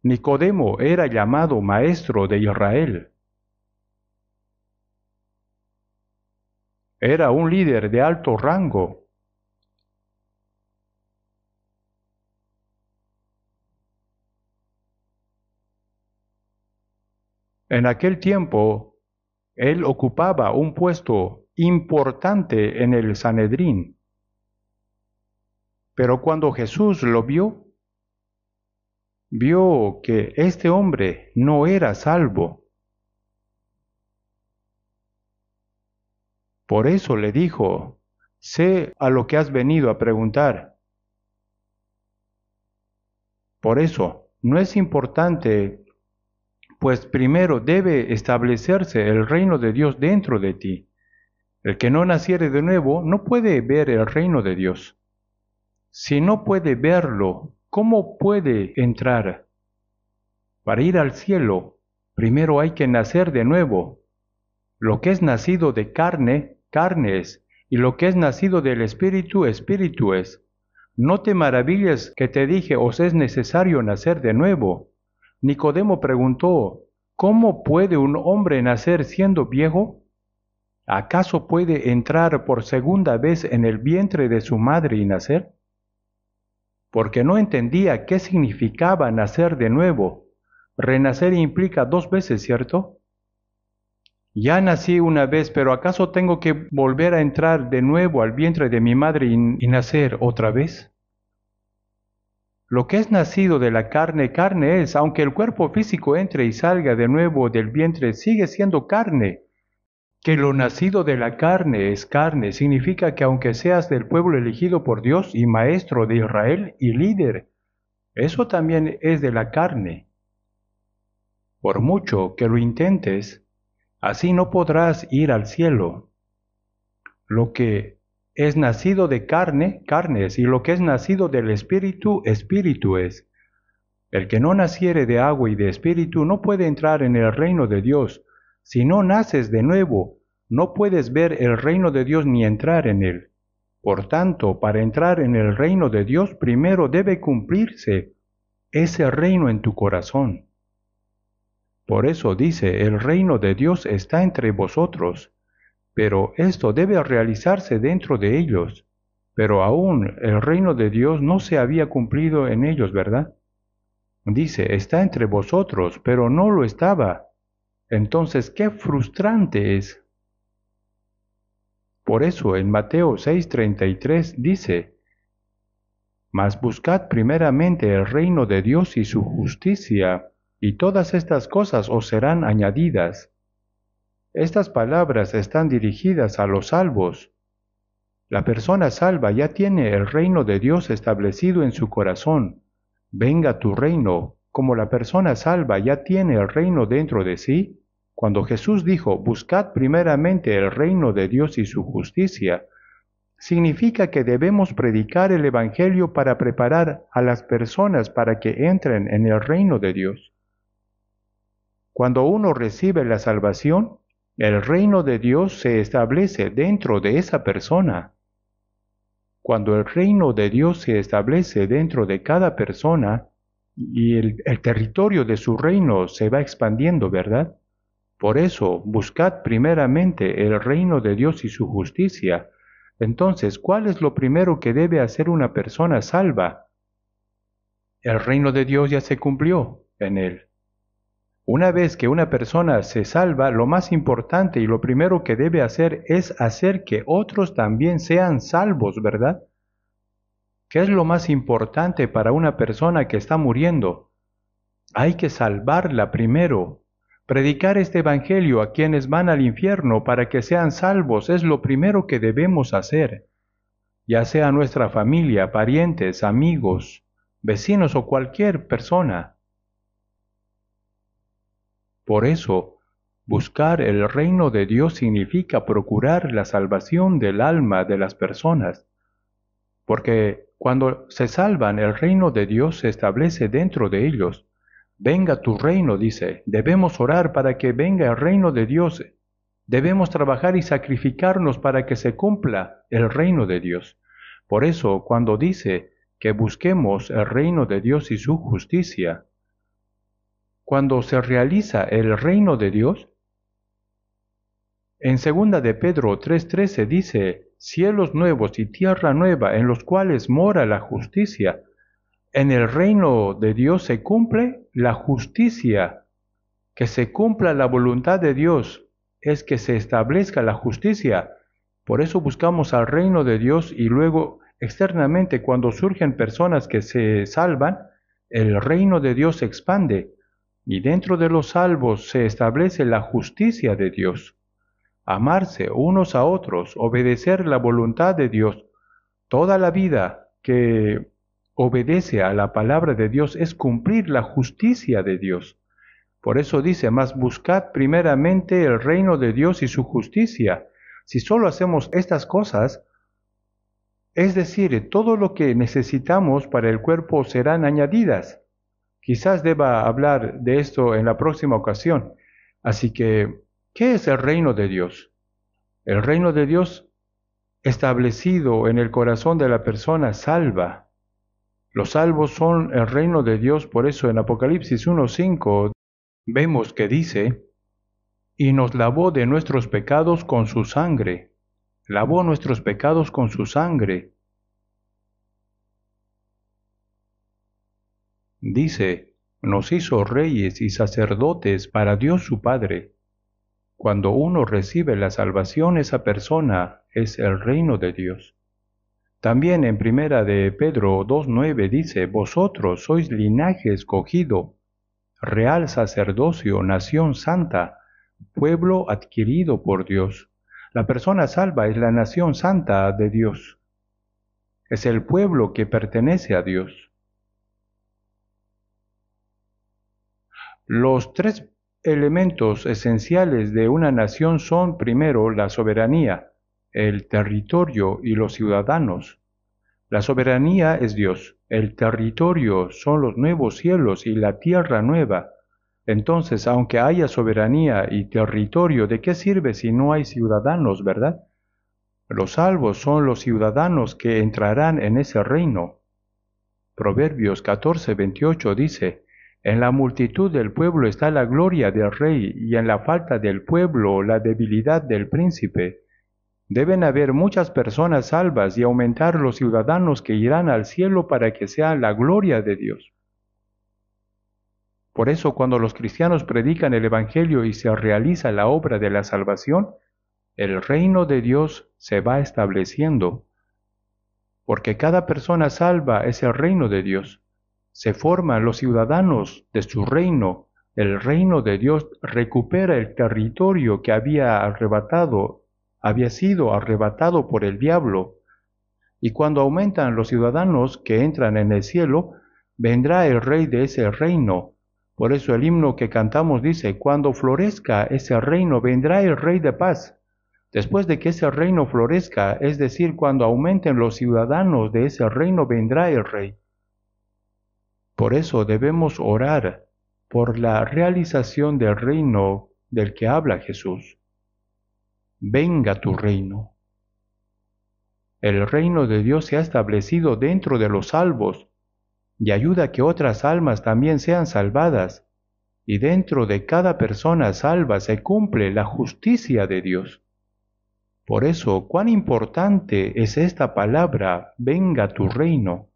Nicodemo era llamado maestro de Israel. Era un líder de alto rango. En aquel tiempo, Él ocupaba un puesto importante en el Sanedrín. Pero cuando Jesús lo vio que este hombre no era salvo. Por eso le dijo, sé a lo que has venido a preguntar. Por eso, no es importante, pues primero debe establecerse el reino de Dios dentro de ti. El que no naciere de nuevo no puede ver el reino de Dios. Si no puede verlo, ¿cómo puede entrar? Para ir al cielo, primero hay que nacer de nuevo. Lo que es nacido de carne, carne es, y lo que es nacido del Espíritu, Espíritu es. No te maravilles que te dije, os es necesario nacer de nuevo. Nicodemo preguntó, ¿cómo puede un hombre nacer siendo viejo? ¿Acaso puede entrar por segunda vez en el vientre de su madre y nacer? Porque no entendía qué significaba nacer de nuevo. Renacer implica 2 veces, ¿cierto? Ya nací una vez, pero ¿acaso tengo que volver a entrar de nuevo al vientre de mi madre y nacer otra vez? Lo que es nacido de la carne, carne es, aunque el cuerpo físico entre y salga de nuevo del vientre, sigue siendo carne. Que lo nacido de la carne es carne, significa que aunque seas del pueblo elegido por Dios y maestro de Israel y líder, eso también es de la carne. Por mucho que lo intentes, así no podrás ir al cielo. Lo que es nacido de carne, carne es, y lo que es nacido del Espíritu, Espíritu es. El que no naciere de agua y de Espíritu no puede entrar en el reino de Dios. Si no naces de nuevo, no puedes ver el reino de Dios ni entrar en él. Por tanto, para entrar en el reino de Dios, primero debe cumplirse ese reino en tu corazón. Por eso dice, el reino de Dios está entre vosotros, pero esto debe realizarse dentro de ellos. Pero aún el reino de Dios no se había cumplido en ellos, ¿verdad? Dice, está entre vosotros, pero no lo estaba. Entonces, qué frustrante es. Por eso en Mateo 6:33 dice, mas buscad primeramente el reino de Dios y su justicia, y todas estas cosas os serán añadidas. Estas palabras están dirigidas a los salvos. La persona salva ya tiene el reino de Dios establecido en su corazón. Venga tu reino, como la persona salva ya tiene el reino dentro de sí. Cuando Jesús dijo, buscad primeramente el reino de Dios y su justicia, significa que debemos predicar el Evangelio para preparar a las personas para que entren en el reino de Dios. Cuando uno recibe la salvación, el reino de Dios se establece dentro de esa persona. Cuando el reino de Dios se establece dentro de cada persona y el territorio de su reino se va expandiendo, ¿verdad? Por eso, buscad primeramente el reino de Dios y su justicia. Entonces, ¿cuál es lo primero que debe hacer una persona salva? El reino de Dios ya se cumplió en él. Una vez que una persona se salva, lo más importante y lo primero que debe hacer es hacer que otros también sean salvos, ¿verdad? ¿Qué es lo más importante para una persona que está muriendo? Hay que salvarla primero. Predicar este evangelio a quienes van al infierno para que sean salvos es lo primero que debemos hacer, ya sea nuestra familia, parientes, amigos, vecinos o cualquier persona. Por eso, buscar el reino de Dios significa procurar la salvación del alma de las personas, porque cuando se salvan, el reino de Dios se establece dentro de ellos. Venga tu reino, dice. Debemos orar para que venga el reino de Dios. Debemos trabajar y sacrificarnos para que se cumpla el reino de Dios. Por eso, cuando dice que busquemos el reino de Dios y su justicia, cuando se realiza el reino de Dios, en 2 de Pedro 3:13 dice, cielos nuevos y tierra nueva en los cuales mora la justicia. En el reino de Dios se cumple la justicia, que se cumpla la voluntad de Dios. es que se establezca la justicia. Por eso buscamos al reino de Dios y luego externamente cuando surgen personas que se salvan, el reino de Dios se expande y dentro de los salvos se establece la justicia de Dios. Amarse unos a otros, obedecer la voluntad de Dios. Toda la vida que obedece a la palabra de Dios es cumplir la justicia de Dios. Por eso dice, mas buscad primeramente el reino de Dios y su justicia. Si solo hacemos estas cosas, es decir, todo lo que necesitamos para el cuerpo serán añadidas. Quizás deba hablar de esto en la próxima ocasión. Así que, ¿qué es el reino de Dios? El reino de Dios establecido en el corazón de la persona salva. Los salvos son el reino de Dios, por eso en Apocalipsis 1:5 vemos que dice, y nos lavó de nuestros pecados con su sangre. Lavó nuestros pecados con su sangre. Dice, nos hizo reyes y sacerdotes para Dios su Padre. Cuando uno recibe la salvación, esa persona es el reino de Dios. También en primera de Pedro 2:9 dice, vosotros sois linaje escogido, real sacerdocio, nación santa, pueblo adquirido por Dios. La persona salva es la nación santa de Dios. Es el pueblo que pertenece a Dios. Los tres elementos esenciales de una nación son, primero, la soberanía, el territorio y los ciudadanos. La soberanía es Dios, el territorio son los nuevos cielos y la tierra nueva. Entonces, aunque haya soberanía y territorio, ¿de qué sirve si no hay ciudadanos, verdad? Los salvos son los ciudadanos que entrarán en ese reino. Proverbios 14:28 dice, en la multitud del pueblo está la gloria del rey, y en la falta del pueblo la debilidad del príncipe. Deben haber muchas personas salvas y aumentar los ciudadanos que irán al cielo para que sea la gloria de Dios. Por eso cuando los cristianos predican el Evangelio y se realiza la obra de la salvación, el reino de Dios se va estableciendo. Porque cada persona salva es el reino de Dios. Se forman los ciudadanos de su reino. El reino de Dios recupera el territorio que había sido arrebatado por el diablo. Y cuando aumentan los ciudadanos que entran en el cielo, vendrá el rey de ese reino. Por eso el himno que cantamos dice, cuando florezca ese reino, vendrá el rey de paz. Después de que ese reino florezca, es decir, cuando aumenten los ciudadanos de ese reino, vendrá el rey. Por eso debemos orar por la realización del reino del que habla Jesús. Venga tu reino. El reino de Dios se ha establecido dentro de los salvos y ayuda a que otras almas también sean salvadas. Y dentro de cada persona salva se cumple la justicia de Dios. Por eso, cuán importante es esta palabra, venga tu reino.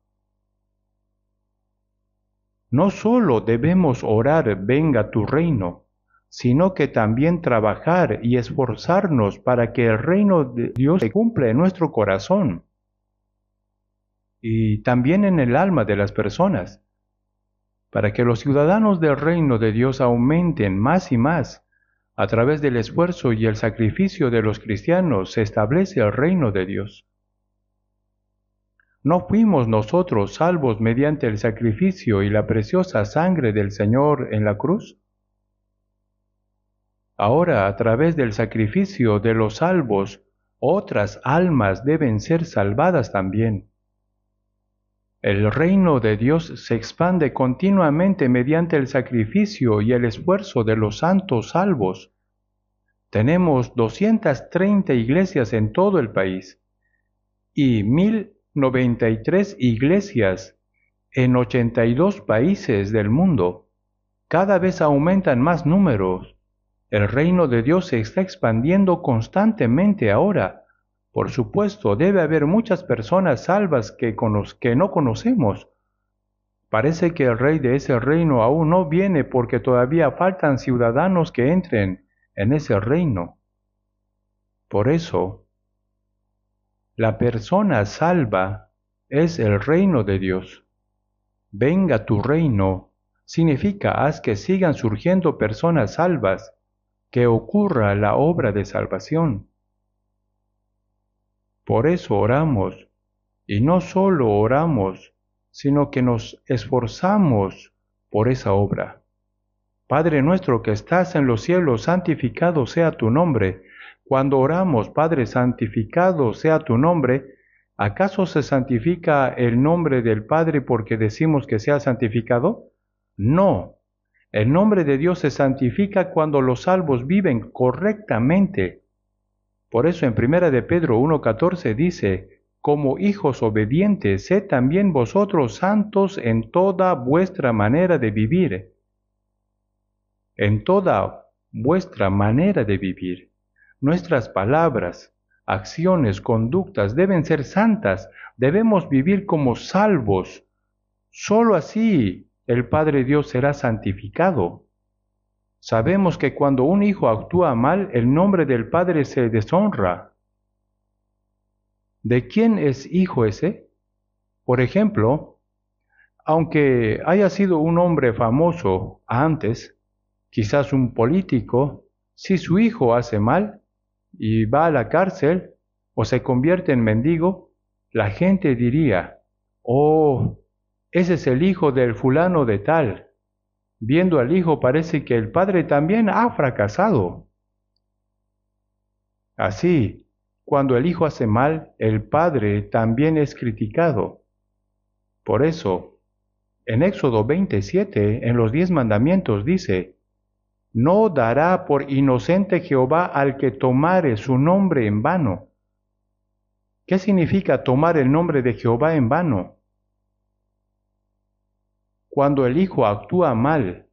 No solo debemos orar, venga tu reino, sino que también trabajar y esforzarnos para que el reino de Dios se cumpla en nuestro corazón y también en el alma de las personas, para que los ciudadanos del reino de Dios aumenten más y más. A través del esfuerzo y el sacrificio de los cristianos se establece el reino de Dios. ¿No fuimos nosotros salvos mediante el sacrificio y la preciosa sangre del Señor en la cruz? Ahora, a través del sacrificio de los salvos, otras almas deben ser salvadas también. El reino de Dios se expande continuamente mediante el sacrificio y el esfuerzo de los santos salvos. Tenemos 230 iglesias en todo el país y 1093 iglesias en 82 países del mundo. Cada vez aumentan más números. El reino de Dios se está expandiendo constantemente ahora. Por supuesto, debe haber muchas personas salvas que no conocemos. Parece que el rey de ese reino aún no viene porque todavía faltan ciudadanos que entren en ese reino. Por eso, la persona salva es el reino de Dios. Venga tu reino significa haz que sigan surgiendo personas salvas, que ocurra la obra de salvación. Por eso oramos, y no solo oramos, sino que nos esforzamos por esa obra. Padre nuestro que estás en los cielos, santificado sea tu nombre. Cuando oramos, Padre, santificado sea tu nombre, ¿acaso se santifica el nombre del Padre porque decimos que sea santificado? No. El nombre de Dios se santifica cuando los salvos viven correctamente. Por eso en 1 de Pedro 1:14 dice, como hijos obedientes, sed también vosotros santos en toda vuestra manera de vivir. En toda vuestra manera de vivir. Nuestras palabras, acciones, conductas deben ser santas. Debemos vivir como salvos. Solo así el Padre Dios será santificado. Sabemos que cuando un hijo actúa mal, el nombre del Padre se deshonra. ¿De quién es hijo ese? Por ejemplo, aunque haya sido un hombre famoso antes, quizás un político, si su hijo hace mal y va a la cárcel o se convierte en mendigo, la gente diría, oh, ese es el hijo del fulano de tal. Viendo al hijo parece que el padre también ha fracasado. Así, cuando el hijo hace mal, el padre también es criticado. Por eso, en Éxodo 27, en los 10 mandamientos dice, no dará por inocente Jehová al que tomare su nombre en vano. ¿Qué significa tomar el nombre de Jehová en vano? Cuando el hijo actúa mal,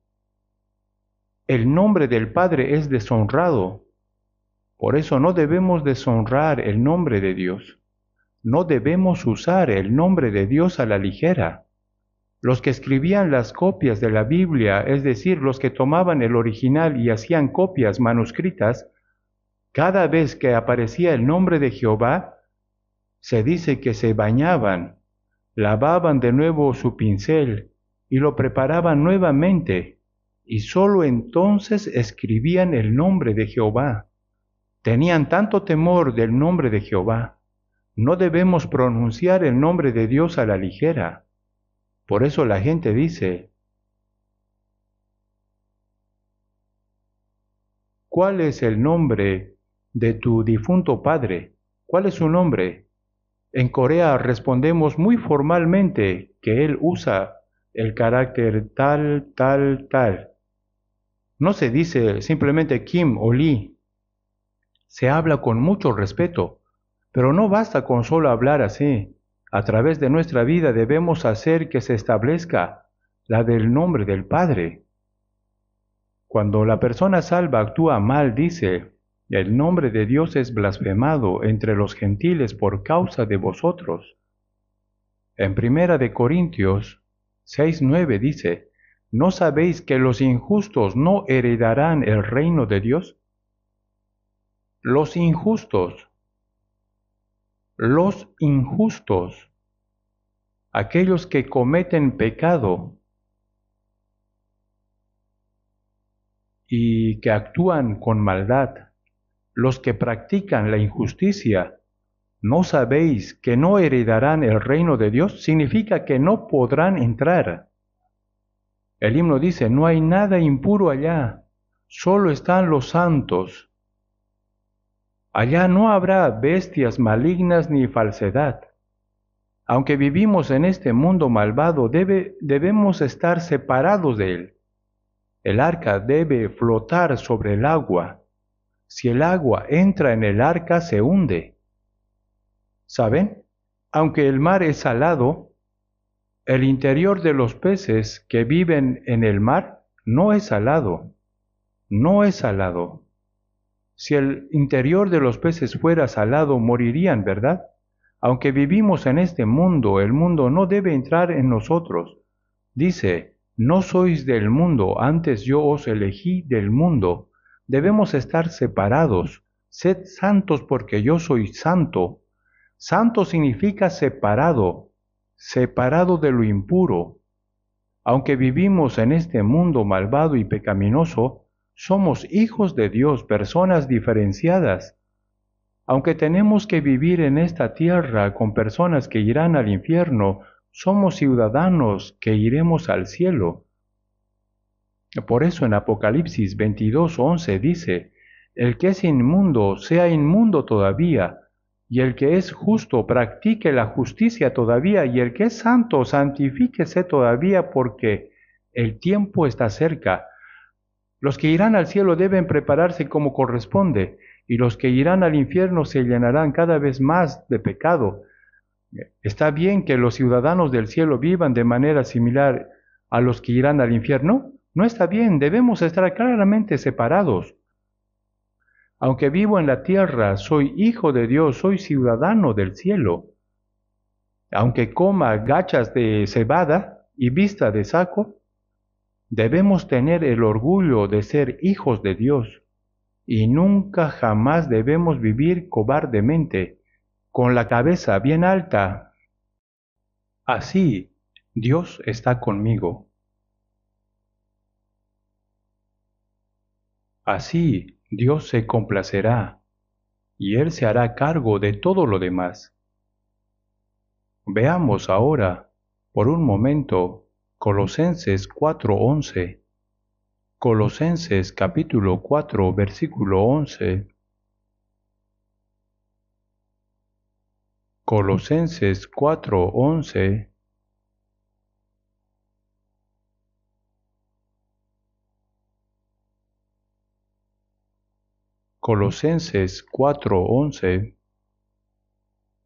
el nombre del Padre es deshonrado. Por eso no debemos deshonrar el nombre de Dios. No debemos usar el nombre de Dios a la ligera. Los que escribían las copias de la Biblia, es decir, los que tomaban el original y hacían copias manuscritas, cada vez que aparecía el nombre de Jehová, se dice que se bañaban, lavaban de nuevo su pincel y lo preparaban nuevamente, y sólo entonces escribían el nombre de Jehová. Tenían tanto temor del nombre de Jehová. No debemos pronunciar el nombre de Dios a la ligera. Por eso la gente dice, ¿cuál es el nombre de tu difunto padre? ¿Cuál es su nombre? En Corea respondemos muy formalmente que él usa el carácter tal, tal, tal. No se dice simplemente Kim o Lee. Se habla con mucho respeto, pero no basta con solo hablar así. A través de nuestra vida debemos hacer que se establezca la del nombre del Padre. Cuando la persona salva actúa mal, dice, el nombre de Dios es blasfemado entre los gentiles por causa de vosotros. En 1 de Corintios 6:9 dice, ¿no sabéis que los injustos no heredarán el reino de Dios? Los injustos, aquellos que cometen pecado y que actúan con maldad, los que practican la injusticia, ¿no sabéis que no heredarán el reino de Dios? Significa que no podrán entrar. El himno dice, no hay nada impuro allá, solo están los santos. Allá no habrá bestias malignas ni falsedad. Aunque vivimos en este mundo malvado, debemos estar separados de él. El arca debe flotar sobre el agua. Si el agua entra en el arca, se hunde. ¿Saben? Aunque el mar es salado, el interior de los peces que viven en el mar no es salado. No es salado. Si el interior de los peces fuera salado, morirían, ¿verdad? Aunque vivimos en este mundo, el mundo no debe entrar en nosotros. Dice, no sois del mundo, antes yo os elegí del mundo. Debemos estar separados. Sed santos porque yo soy santo. Santo significa separado, separado de lo impuro. Aunque vivimos en este mundo malvado y pecaminoso, somos hijos de Dios, personas diferenciadas. Aunque tenemos que vivir en esta tierra con personas que irán al infierno, somos ciudadanos que iremos al cielo. Por eso en Apocalipsis 22:11 dice, el que es inmundo sea inmundo todavía, y el que es justo practique la justicia todavía, y el que es santo santifíquese todavía, porque el tiempo está cerca. Los que irán al cielo deben prepararse como corresponde, y los que irán al infierno se llenarán cada vez más de pecado. ¿Está bien que los ciudadanos del cielo vivan de manera similar a los que irán al infierno? No está bien, debemos estar claramente separados. Aunque vivo en la tierra, soy hijo de Dios, soy ciudadano del cielo. Aunque coma gachas de cebada y vista de saco, debemos tener el orgullo de ser hijos de Dios. Y nunca jamás debemos vivir cobardemente, con la cabeza bien alta. Así, Dios está conmigo. Así, Dios se complacerá, y Él se hará cargo de todo lo demás. Veamos ahora, por un momento, Colosenses 4:11. Colosenses capítulo 4, versículo 11. Colosenses 4:11. Colosenses 4:11.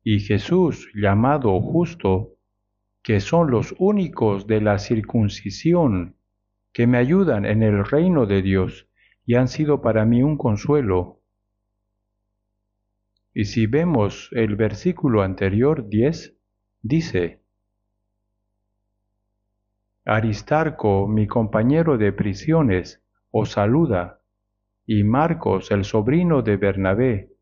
Y Jesús, llamado justo, que son los únicos de la circuncisión, que me ayudan en el reino de Dios, y han sido para mí un consuelo. Y si vemos el versículo anterior, 10, dice, Aristarco, mi compañero de prisiones, os saluda, y Marcos, el sobrino de Bernabé.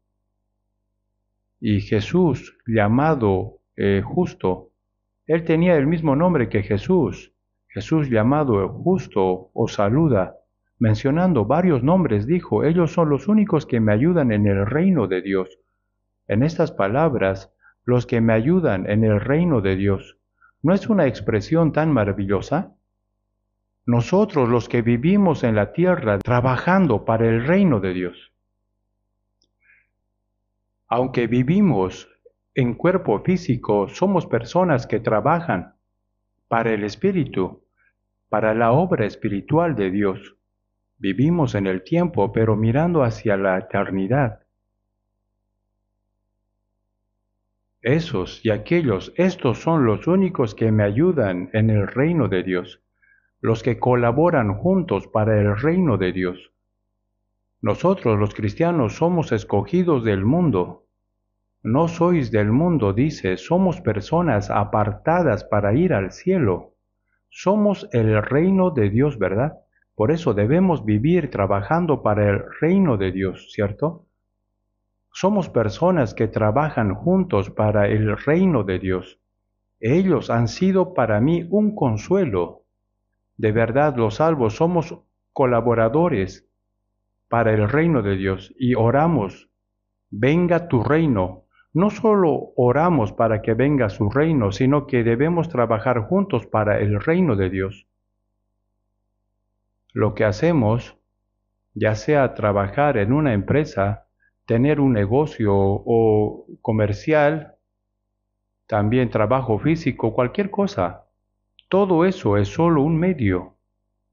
Y Jesús, llamado justo, él tenía el mismo nombre que Jesús. Jesús, llamado justo, os saluda. Mencionando varios nombres, dijo, ellos son los únicos que me ayudan en el reino de Dios. En estas palabras, los que me ayudan en el reino de Dios, ¿no es una expresión tan maravillosa? Nosotros los que vivimos en la tierra trabajando para el reino de Dios. Aunque vivimos en cuerpo físico, somos personas que trabajan para el Espíritu, para la obra espiritual de Dios. Vivimos en el tiempo, pero mirando hacia la eternidad. Esos y aquellos, estos son los únicos que me ayudan en el reino de Dios, los que colaboran juntos para el reino de Dios. Nosotros los cristianos somos escogidos del mundo. No sois del mundo, dice, somos personas apartadas para ir al cielo. Somos el reino de Dios, ¿verdad? Por eso debemos vivir trabajando para el reino de Dios, ¿cierto? Somos personas que trabajan juntos para el reino de Dios. Ellos han sido para mí un consuelo. De verdad, los salvos somos colaboradores para el reino de Dios y oramos, venga tu reino. No solo oramos para que venga su reino, sino que debemos trabajar juntos para el reino de Dios. Lo que hacemos, ya sea trabajar en una empresa, tener un negocio o comercial, también trabajo físico, cualquier cosa, todo eso es solo un medio,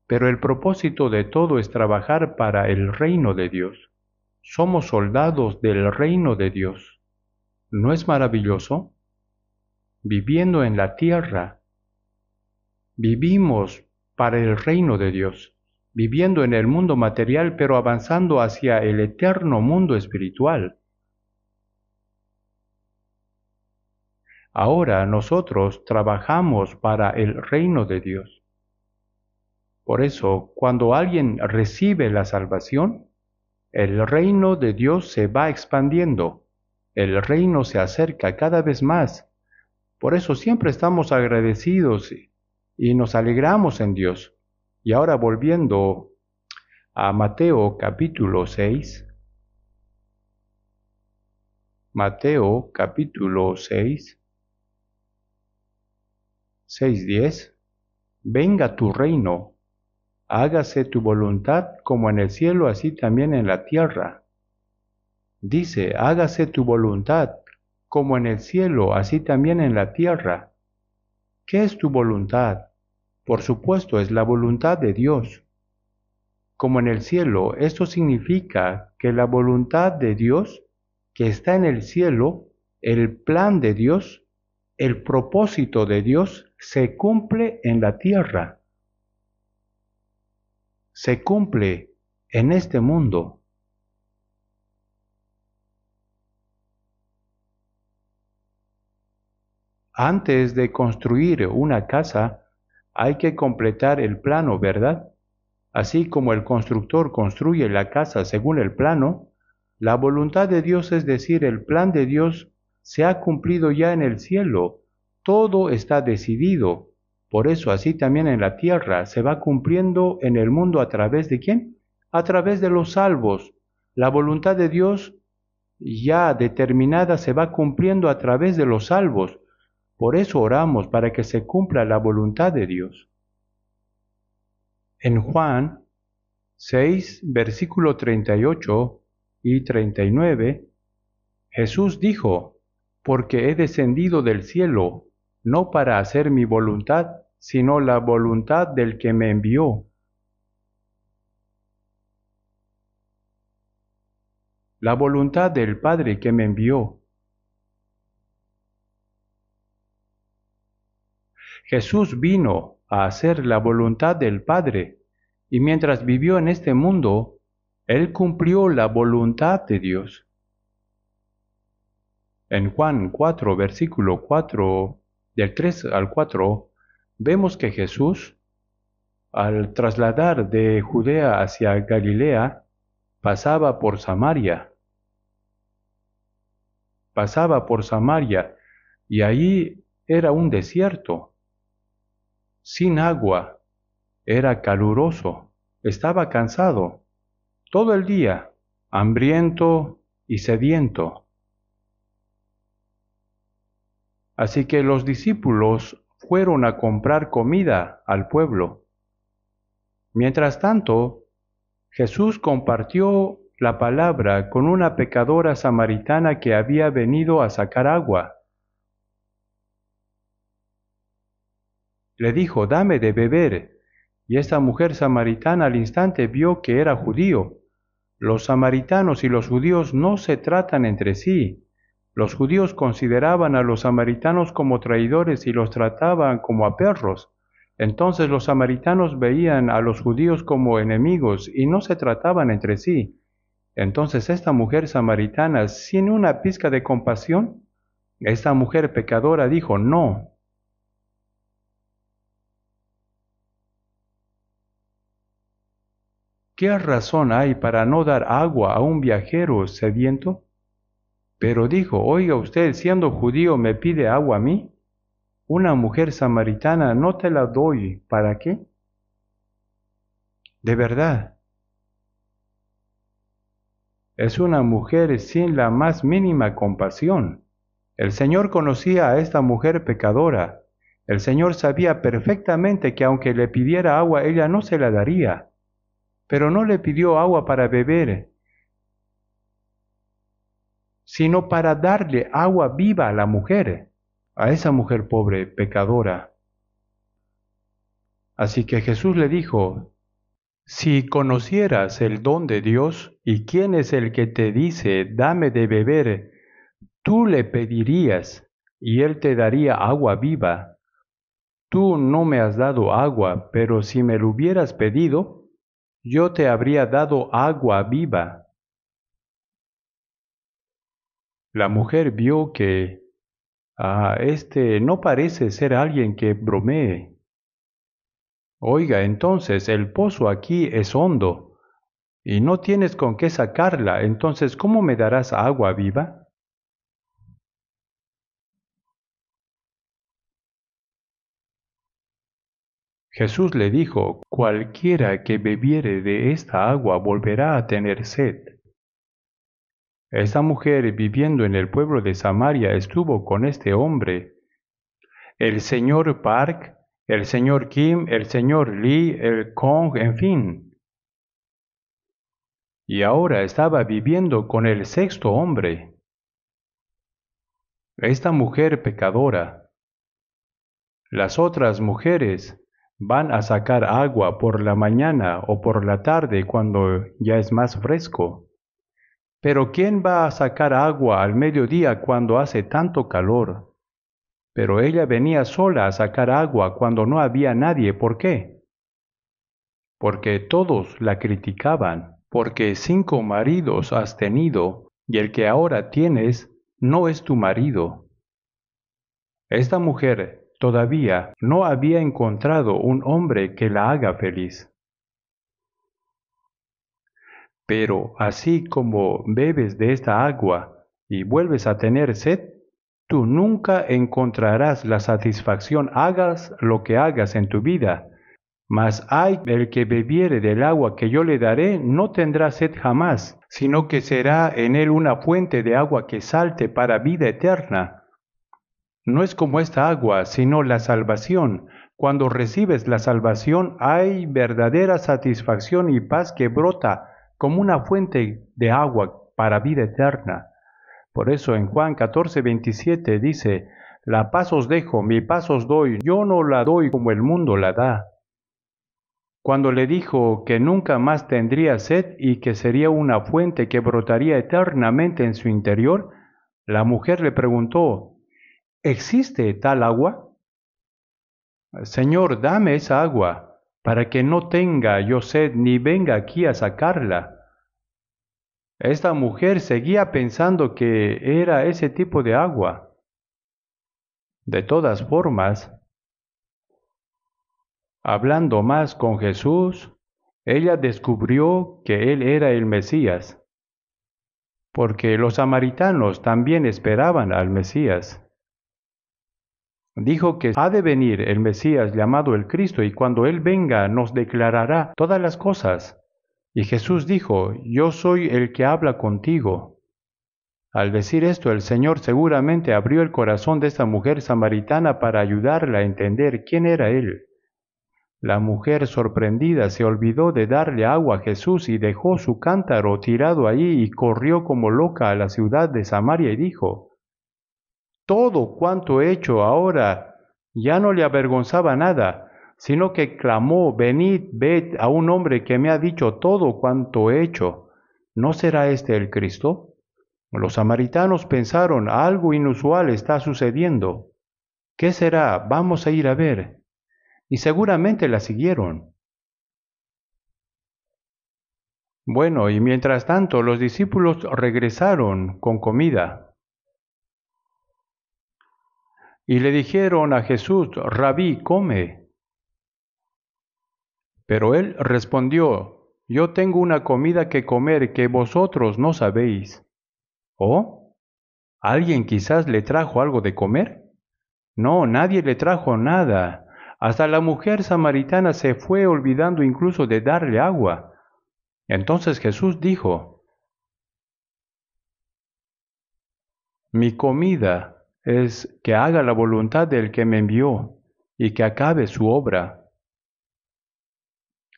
pero el propósito de todo es trabajar para el reino de Dios. Somos soldados del reino de Dios. ¿No es maravilloso? Viviendo en la tierra, vivimos para el reino de Dios, viviendo en el mundo material, pero avanzando hacia el eterno mundo espiritual. Ahora nosotros trabajamos para el reino de Dios. Por eso, cuando alguien recibe la salvación, El reino de Dios se va expandiendo. El reino se acerca cada vez más. Por eso siempre estamos agradecidos y nos alegramos en Dios. Y ahora volviendo a Mateo capítulo 6. Mateo capítulo 6, 6:10. Venga tu reino, hágase tu voluntad como en el cielo, así también en la tierra. Dice, hágase tu voluntad como en el cielo, así también en la tierra. ¿Qué es tu voluntad? Por supuesto, es la voluntad de Dios. Como en el cielo, esto significa que la voluntad de Dios, que está en el cielo, el plan de Dios, el propósito de Dios, se cumple en la tierra. Se cumple en este mundo. Antes de construir una casa, hay que completar el plano, ¿verdad? Así como el constructor construye la casa según el plano, la voluntad de Dios, es decir, el plan de Dios, se ha cumplido ya en el cielo. Todo está decidido. Por eso así también en la tierra se va cumpliendo en el mundo a través de ¿quién? A través de los salvos. La voluntad de Dios ya determinada se va cumpliendo a través de los salvos. Por eso oramos para que se cumpla la voluntad de Dios. En Juan 6, versículo 38 y 39, Jesús dijo, porque he descendido del cielo, no para hacer mi voluntad, sino la voluntad del que me envió. La voluntad del Padre que me envió. Jesús vino a hacer la voluntad del Padre, y mientras vivió en este mundo, Él cumplió la voluntad de Dios. En Juan 4, versículo 4, del 3 al 4, vemos que Jesús, al trasladar de Judea hacia Galilea, pasaba por Samaria. Pasaba por Samaria, y allí era un desierto, sin agua, era caluroso, estaba cansado, todo el día, hambriento y sediento. Así que los discípulos fueron a comprar comida al pueblo. Mientras tanto, Jesús compartió la palabra con una pecadora samaritana que había venido a sacar agua. Le dijo, dame de beber. Y esta mujer samaritana al instante vio que era judío. Los samaritanos y los judíos no se tratan entre sí. Los judíos consideraban a los samaritanos como traidores y los trataban como a perros. Entonces los samaritanos veían a los judíos como enemigos y no se trataban entre sí. Entonces esta mujer samaritana, sin una pizca de compasión, esta mujer pecadora dijo, no. ¿Qué razón hay para no dar agua a un viajero sediento? Pero dijo, oiga usted, siendo judío, ¿me pide agua a mí? Una mujer samaritana no te la doy, ¿para qué? De verdad, es una mujer sin la más mínima compasión. El Señor conocía a esta mujer pecadora. El Señor sabía perfectamente que aunque le pidiera agua, ella no se la daría. Pero no le pidió agua para beber, sino para darle agua viva a la mujer, a esa mujer pobre, pecadora. Así que Jesús le dijo, si conocieras el don de Dios y quién es el que te dice, dame de beber, tú le pedirías y él te daría agua viva. Tú no me has dado agua, pero si me lo hubieras pedido, yo te habría dado agua viva. La mujer vio que este no parece ser alguien que bromee. Oiga, entonces el pozo aquí es hondo. y no tienes con qué sacarla, entonces ¿cómo me darás agua viva? Jesús le dijo, cualquiera que bebiere de esta agua volverá a tener sed. Esta mujer viviendo en el pueblo de Samaria estuvo con este hombre, el señor Park, el señor Kim, el señor Lee, el Kong, en fin. Y ahora estaba viviendo con el sexto hombre, esta mujer pecadora. Las otras mujeres van a sacar agua por la mañana o por la tarde cuando ya es más fresco. Pero ¿quién va a sacar agua al mediodía cuando hace tanto calor? Pero ella venía sola a sacar agua cuando no había nadie. ¿Por qué? Porque todos la criticaban, porque 5 maridos has tenido y el que ahora tienes no es tu marido. Esta mujer todavía no había encontrado un hombre que la haga feliz. Pero así como bebes de esta agua y vuelves a tener sed, tú nunca encontrarás la satisfacción hagas lo que hagas en tu vida. Mas hay el que bebiere del agua que yo le daré, no tendrá sed jamás, sino que será en él una fuente de agua que salte para vida eterna. No es como esta agua, sino la salvación. Cuando recibes la salvación hay verdadera satisfacción y paz que brota como una fuente de agua para vida eterna. Por eso en Juan 14:27 dice, la paz os dejo, mi paz os doy, yo no la doy como el mundo la da. Cuando le dijo que nunca más tendría sed y que sería una fuente que brotaría eternamente en su interior, la mujer le preguntó, ¿existe tal agua? Señor, dame esa agua, para que no tenga yo sed ni venga aquí a sacarla. Esta mujer seguía pensando que era ese tipo de agua. De todas formas, hablando más con Jesús, ella descubrió que él era el Mesías, porque los samaritanos también esperaban al Mesías. Dijo que ha de venir el Mesías llamado el Cristo y cuando Él venga nos declarará todas las cosas. Y Jesús dijo, yo soy el que habla contigo. Al decir esto, el Señor seguramente abrió el corazón de esta mujer samaritana para ayudarla a entender quién era Él. La mujer sorprendida se olvidó de darle agua a Jesús y dejó su cántaro tirado allí y corrió como loca a la ciudad de Samaria y dijo, todo cuanto he hecho ahora ya no le avergonzaba nada, sino que clamó, venid, ved a un hombre que me ha dicho todo cuanto he hecho. ¿No será este el Cristo? Los samaritanos pensaron, algo inusual está sucediendo. ¿Qué será? Vamos a ir a ver. Y seguramente la siguieron. Bueno, y mientras tanto los discípulos regresaron con comida. Y le dijeron a Jesús, Rabí, come. Pero él respondió, yo tengo una comida que comer que vosotros no sabéis. ¿Oh? ¿Alguien quizás le trajo algo de comer? No, nadie le trajo nada. Hasta la mujer samaritana se fue olvidando incluso de darle agua. Entonces Jesús dijo, mi comida es que haga la voluntad del que me envió y que acabe su obra.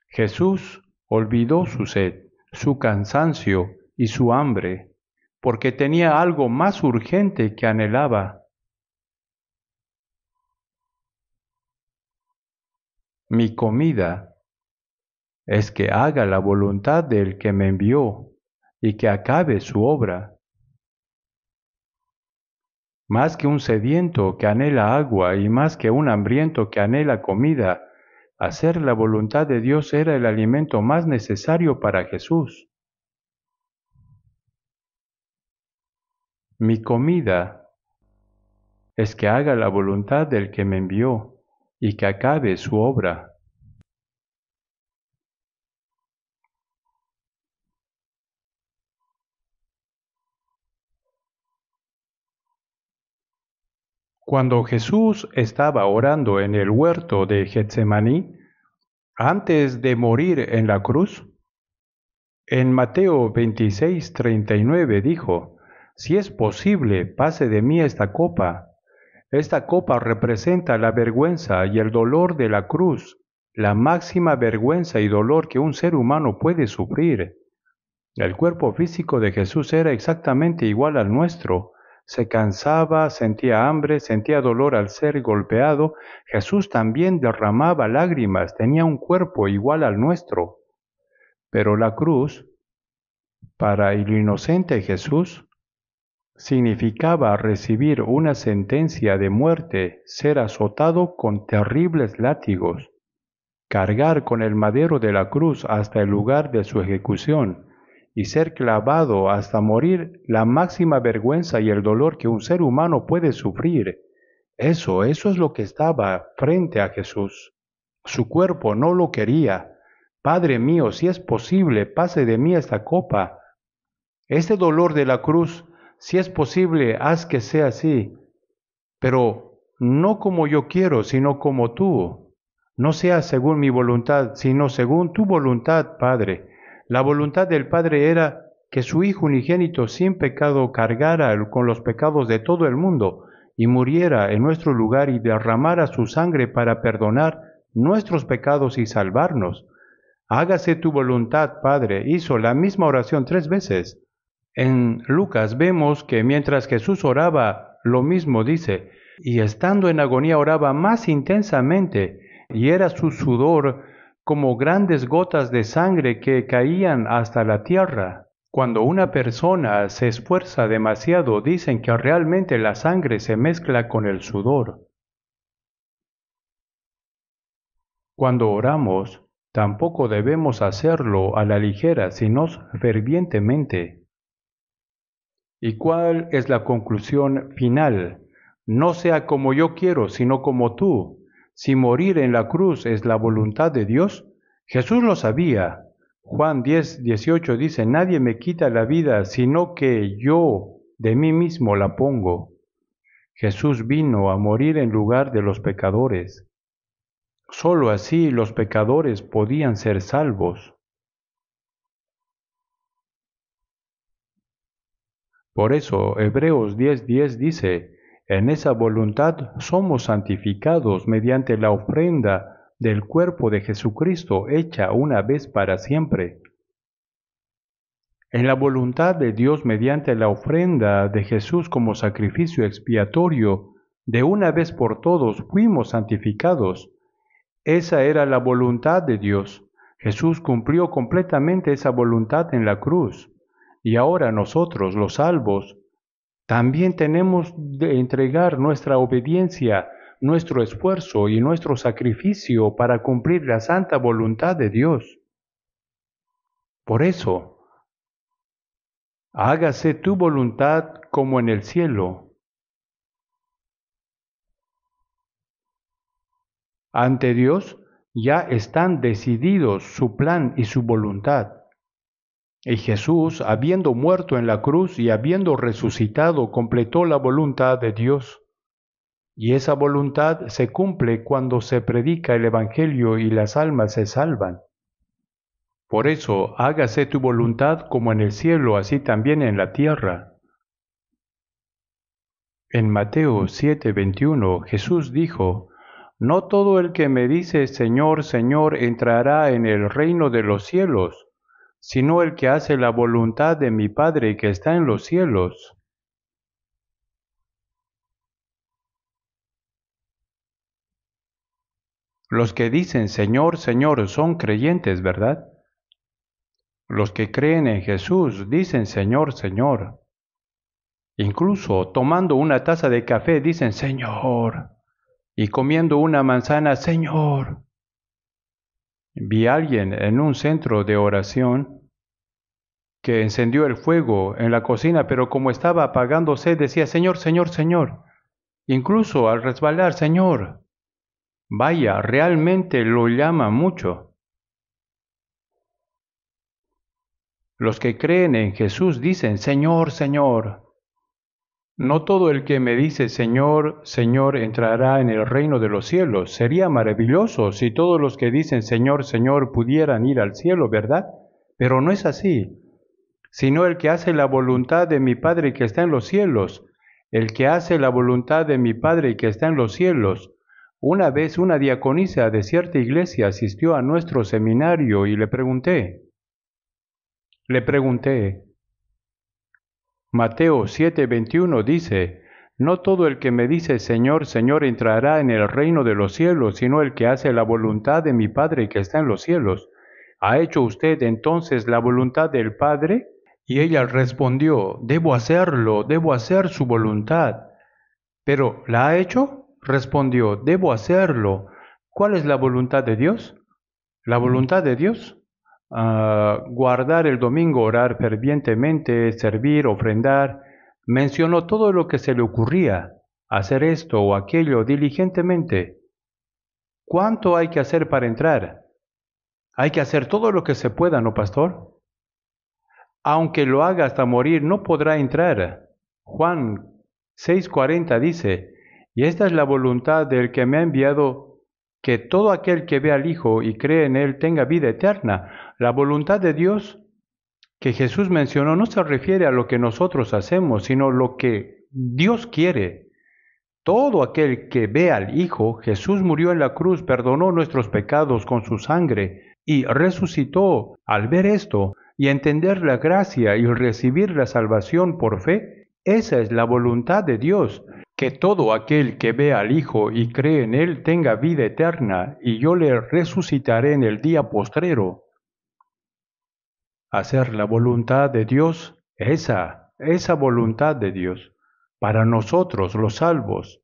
Jesús olvidó su sed, su cansancio y su hambre, porque tenía algo más urgente que anhelaba. Mi comida es que haga la voluntad del que me envió y que acabe su obra. Más que un sediento que anhela agua y más que un hambriento que anhela comida, hacer la voluntad de Dios era el alimento más necesario para Jesús. Mi comida es que haga la voluntad del que me envió y que acabe su obra. Cuando Jesús estaba orando en el huerto de Getsemaní, antes de morir en la cruz, en Mateo 26:39 dijo, si es posible, pase de mí esta copa. Esta copa representa la vergüenza y el dolor de la cruz, la máxima vergüenza y dolor que un ser humano puede sufrir. El cuerpo físico de Jesús era exactamente igual al nuestro. Se cansaba, sentía hambre, sentía dolor al ser golpeado. Jesús también derramaba lágrimas, tenía un cuerpo igual al nuestro. Pero la cruz, para el inocente Jesús, significaba recibir una sentencia de muerte, ser azotado con terribles látigos, cargar con el madero de la cruz hasta el lugar de su ejecución y ser clavado hasta morir, la máxima vergüenza y el dolor que un ser humano puede sufrir. Eso es lo que estaba frente a Jesús. Su cuerpo no lo quería. Padre mío, si es posible, pase de mí esta copa. Este dolor de la cruz, si es posible, haz que sea así, pero no como yo quiero, sino como tú. No sea según mi voluntad, sino según tu voluntad, Padre. La voluntad del Padre era que su Hijo unigénito sin pecado cargara con los pecados de todo el mundo y muriera en nuestro lugar y derramara su sangre para perdonar nuestros pecados y salvarnos. Hágase tu voluntad, Padre. Hizo la misma oración 3 veces. En Lucas vemos que mientras Jesús oraba, lo mismo dice, y estando en agonía oraba más intensamente, y era su sudor como grandes gotas de sangre que caían hasta la tierra. Cuando una persona se esfuerza demasiado, dicen que realmente la sangre se mezcla con el sudor. Cuando oramos, tampoco debemos hacerlo a la ligera, sino fervientemente. ¿Y cuál es la conclusión final? No sea como yo quiero, sino como tú. Si morir en la cruz es la voluntad de Dios, Jesús lo sabía. Juan 10:18 dice, nadie me quita la vida, sino que yo de mí mismo la pongo. Jesús vino a morir en lugar de los pecadores. Solo así los pecadores podían ser salvos. Por eso Hebreos 10:10 dice, en esa voluntad somos santificados mediante la ofrenda del cuerpo de Jesucristo hecha una vez para siempre. En la voluntad de Dios mediante la ofrenda de Jesús como sacrificio expiatorio, de una vez por todos fuimos santificados. Esa era la voluntad de Dios. Jesús cumplió completamente esa voluntad en la cruz. Y ahora nosotros, los salvos, también tenemos de entregar nuestra obediencia, nuestro esfuerzo y nuestro sacrificio para cumplir la santa voluntad de Dios. Por eso, hágase tu voluntad como en el cielo. Ante Dios ya están decididos su plan y su voluntad. Y Jesús, habiendo muerto en la cruz y habiendo resucitado, completó la voluntad de Dios. Y esa voluntad se cumple cuando se predica el Evangelio y las almas se salvan. Por eso, hágase tu voluntad como en el cielo, así también en la tierra. En Mateo 7:21, Jesús dijo, no todo el que me dice Señor, Señor, entrará en el reino de los cielos, sino el que hace la voluntad de mi Padre que está en los cielos. Los que dicen Señor, Señor son creyentes, ¿verdad? Los que creen en Jesús dicen Señor, Señor. Incluso tomando una taza de café dicen Señor. Y comiendo una manzana, Señor. Vi a alguien en un centro de oración que encendió el fuego en la cocina, pero como estaba apagándose decía Señor, Señor, Señor. Incluso al resbalar, Señor. Vaya, realmente lo llama mucho. Los que creen en Jesús dicen, Señor, Señor. No todo el que me dice Señor, Señor entrará en el reino de los cielos. Sería maravilloso si todos los que dicen Señor, Señor pudieran ir al cielo, ¿verdad? Pero no es así, sino el que hace la voluntad de mi Padre que está en los cielos. El que hace la voluntad de mi Padre que está en los cielos. Una vez una diaconisa de cierta iglesia asistió a nuestro seminario y le pregunté, Mateo 7:21 dice, no todo el que me dice Señor, Señor entrará en el reino de los cielos, sino el que hace la voluntad de mi Padre que está en los cielos. ¿Ha hecho usted entonces la voluntad del Padre? Y ella respondió, debo hacer su voluntad. ¿Pero la ha hecho? Respondió, debo hacerlo. ¿Cuál es la voluntad de Dios? La voluntad de Dios. Guardar el domingo, orar fervientemente, servir, ofrendar. Mencionó todo lo que se le ocurría, hacer esto o aquello diligentemente. ¿Cuánto hay que hacer para entrar? Hay que hacer todo lo que se pueda, ¿no, pastor? Aunque lo haga hasta morir, no podrá entrar. Juan 6:40 dice, y esta es la voluntad del que me ha enviado, que todo aquel que ve al Hijo y cree en Él tenga vida eterna. La voluntad de Dios que Jesús mencionó no se refiere a lo que nosotros hacemos, sino lo que Dios quiere. Todo aquel que ve al Hijo, Jesús murió en la cruz, perdonó nuestros pecados con su sangre y resucitó. Al ver esto y entender la gracia y recibir la salvación por fe, esa es la voluntad de Dios, que todo aquel que ve al Hijo y cree en Él tenga vida eterna, y yo le resucitaré en el día postrero. Hacer la voluntad de Dios, esa voluntad de Dios, para nosotros los salvos.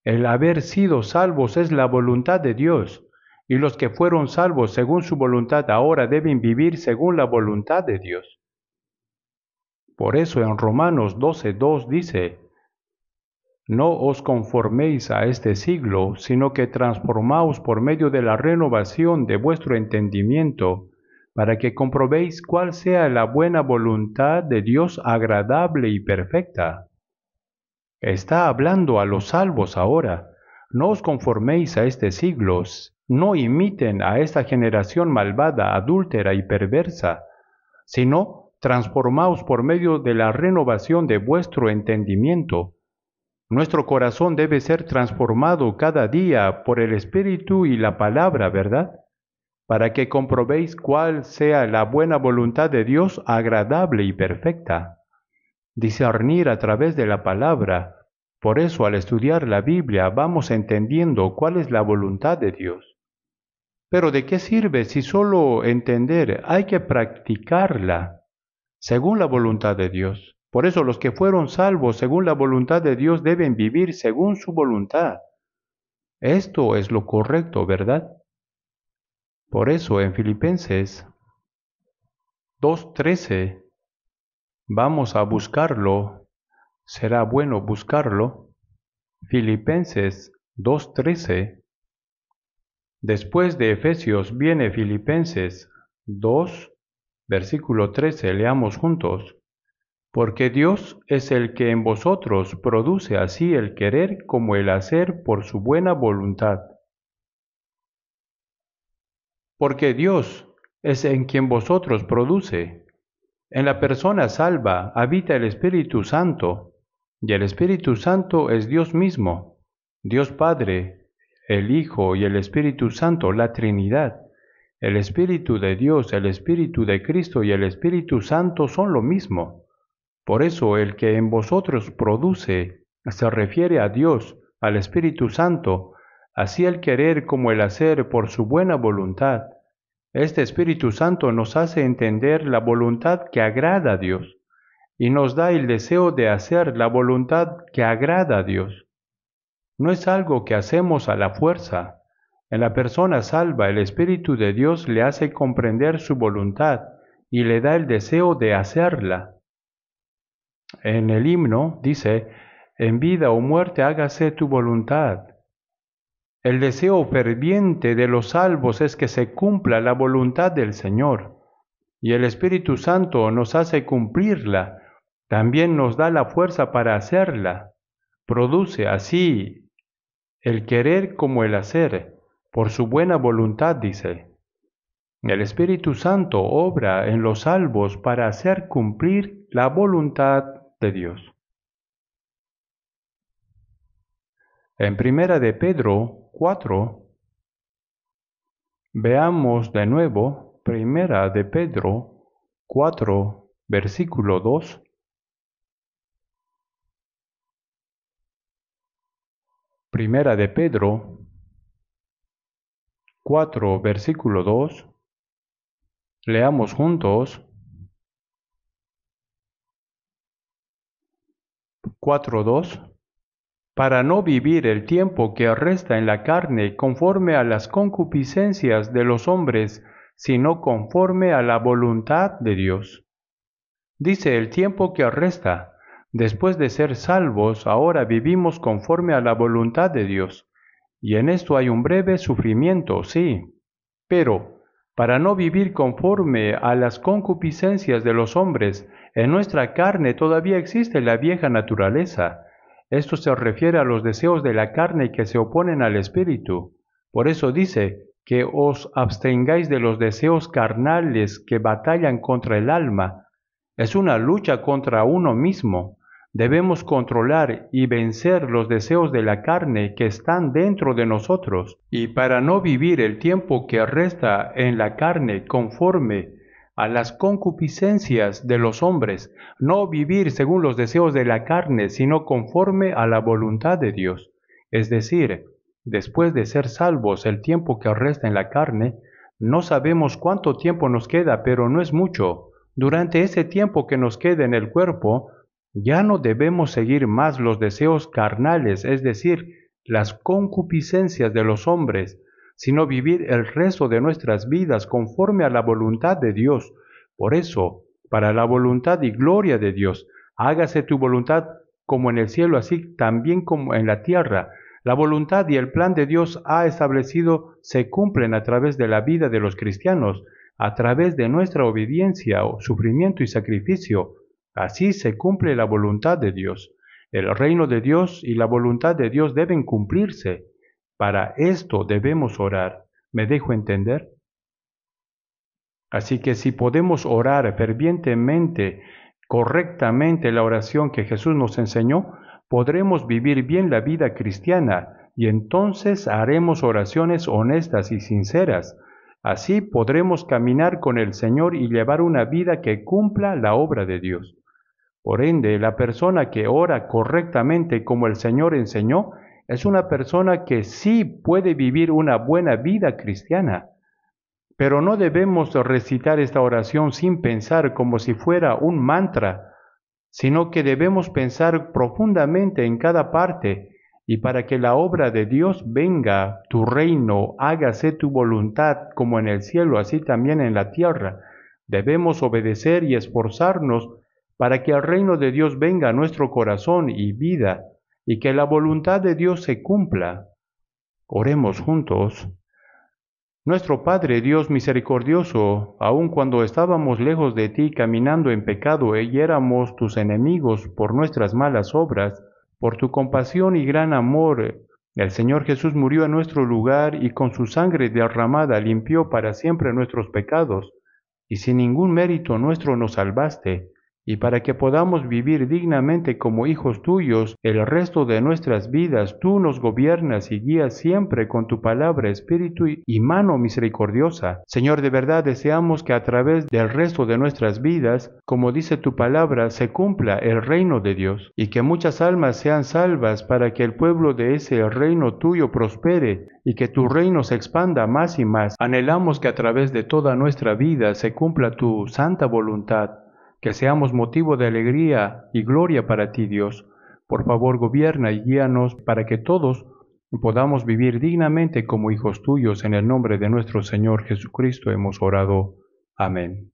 El haber sido salvos es la voluntad de Dios, y los que fueron salvos según su voluntad ahora deben vivir según la voluntad de Dios. Por eso en Romanos 12:2 dice, no os conforméis a este siglo, sino que transformaos por medio de la renovación de vuestro entendimiento, para que comprobéis cuál sea la buena voluntad de Dios agradable y perfecta. Está hablando a los salvos ahora. No os conforméis a este siglo, no imiten a esta generación malvada, adúltera y perversa, sino transformaos por medio de la renovación de vuestro entendimiento. Nuestro corazón debe ser transformado cada día por el Espíritu y la palabra, ¿verdad? Para que comprobéis cuál sea la buena voluntad de Dios agradable y perfecta. Discernir a través de la palabra. Por eso al estudiar la Biblia vamos entendiendo cuál es la voluntad de Dios. Pero ¿de qué sirve si solo entender? Hay que practicarla según la voluntad de Dios. Por eso los que fueron salvos según la voluntad de Dios deben vivir según su voluntad. Esto es lo correcto, ¿verdad? Por eso en Filipenses 2:13 vamos a buscarlo. Será bueno buscarlo. Filipenses 2:13. Después de Efesios viene Filipenses 2, versículo 13. Leamos juntos. Porque Dios es el que en vosotros produce así el querer como el hacer por su buena voluntad. Porque Dios es en quien vosotros produce. En la persona salva habita el Espíritu Santo, y el Espíritu Santo es Dios mismo, Dios Padre, el Hijo y el Espíritu Santo, la Trinidad. El Espíritu de Dios, el Espíritu de Cristo y el Espíritu Santo son lo mismo. Por eso el que en vosotros produce se refiere a Dios, al Espíritu Santo, así el querer como el hacer por su buena voluntad. Este Espíritu Santo nos hace entender la voluntad que agrada a Dios y nos da el deseo de hacer la voluntad que agrada a Dios. No es algo que hacemos a la fuerza. En la persona salva, el Espíritu de Dios le hace comprender su voluntad y le da el deseo de hacerla. En el himno dice, en vida o muerte hágase tu voluntad. El deseo ferviente de los salvos es que se cumpla la voluntad del Señor, y el Espíritu Santo nos hace cumplirla. también nos da la fuerza para hacerla. Produce así el querer como el hacer, por su buena voluntad, dice. El Espíritu Santo obra en los salvos para hacer cumplir la voluntad de Dios. En Primera de Pedro 4, veamos de nuevo Primera de Pedro 4, versículo 2. Primera de Pedro 4, versículo 2. Leamos juntos. 4:2. Para no vivir el tiempo que resta en la carne conforme a las concupiscencias de los hombres, sino conforme a la voluntad de Dios. Dice el tiempo que resta. Después de ser salvos, ahora vivimos conforme a la voluntad de Dios. Y en esto hay un breve sufrimiento, sí. Pero, para no vivir conforme a las concupiscencias de los hombres, en nuestra carne todavía existe la vieja naturaleza. Esto se refiere a los deseos de la carne que se oponen al Espíritu. Por eso dice que os abstengáis de los deseos carnales que batallan contra el alma. Es una lucha contra uno mismo. Debemos controlar y vencer los deseos de la carne que están dentro de nosotros. Y para no vivir el tiempo que resta en la carne conforme a las concupiscencias de los hombres, no vivir según los deseos de la carne, sino conforme a la voluntad de Dios. Es decir, después de ser salvos el tiempo que resta en la carne, no sabemos cuánto tiempo nos queda, pero no es mucho. Durante ese tiempo que nos queda en el cuerpo, ya no debemos seguir más los deseos carnales, es decir, las concupiscencias de los hombres, sino vivir el resto de nuestras vidas conforme a la voluntad de Dios. Por eso, para la voluntad y gloria de Dios, hágase tu voluntad como en el cielo, así también como en la tierra. La voluntad y el plan de Dios ha establecido se cumplen a través de la vida de los cristianos, a través de nuestra obediencia, sufrimiento y sacrificio. Así se cumple la voluntad de Dios. El reino de Dios y la voluntad de Dios deben cumplirse. Para esto debemos orar. ¿Me dejo entender? Así que si podemos orar fervientemente, correctamente la oración que Jesús nos enseñó, podremos vivir bien la vida cristiana y entonces haremos oraciones honestas y sinceras. Así podremos caminar con el Señor y llevar una vida que cumpla la obra de Dios. Por ende, la persona que ora correctamente como el Señor enseñó, es una persona que sí puede vivir una buena vida cristiana. Pero no debemos recitar esta oración sin pensar como si fuera un mantra, sino que debemos pensar profundamente en cada parte, y para que la obra de Dios venga, tu reino, hágase tu voluntad como en el cielo, así también en la tierra. Debemos obedecer y esforzarnos para que el reino de Dios venga a nuestro corazón y vida, y que la voluntad de Dios se cumpla. Oremos juntos. Nuestro Padre Dios misericordioso, aun cuando estábamos lejos de ti caminando en pecado y éramos tus enemigos por nuestras malas obras, por tu compasión y gran amor, el Señor Jesús murió en nuestro lugar y con su sangre derramada limpió para siempre nuestros pecados, y sin ningún mérito nuestro nos salvaste. Y para que podamos vivir dignamente como hijos tuyos el resto de nuestras vidas, tú nos gobiernas y guías siempre con tu palabra, espíritu y mano misericordiosa. Señor, de verdad deseamos que a través del resto de nuestras vidas, como dice tu palabra, se cumpla el reino de Dios, y que muchas almas sean salvas para que el pueblo de ese reino tuyo prospere, y que tu reino se expanda más y más. Anhelamos que a través de toda nuestra vida se cumpla tu santa voluntad, que seamos motivo de alegría y gloria para ti, Dios. Por favor, gobierna y guíanos para que todos podamos vivir dignamente como hijos tuyos. En el nombre de nuestro Señor Jesucristo hemos orado. Amén.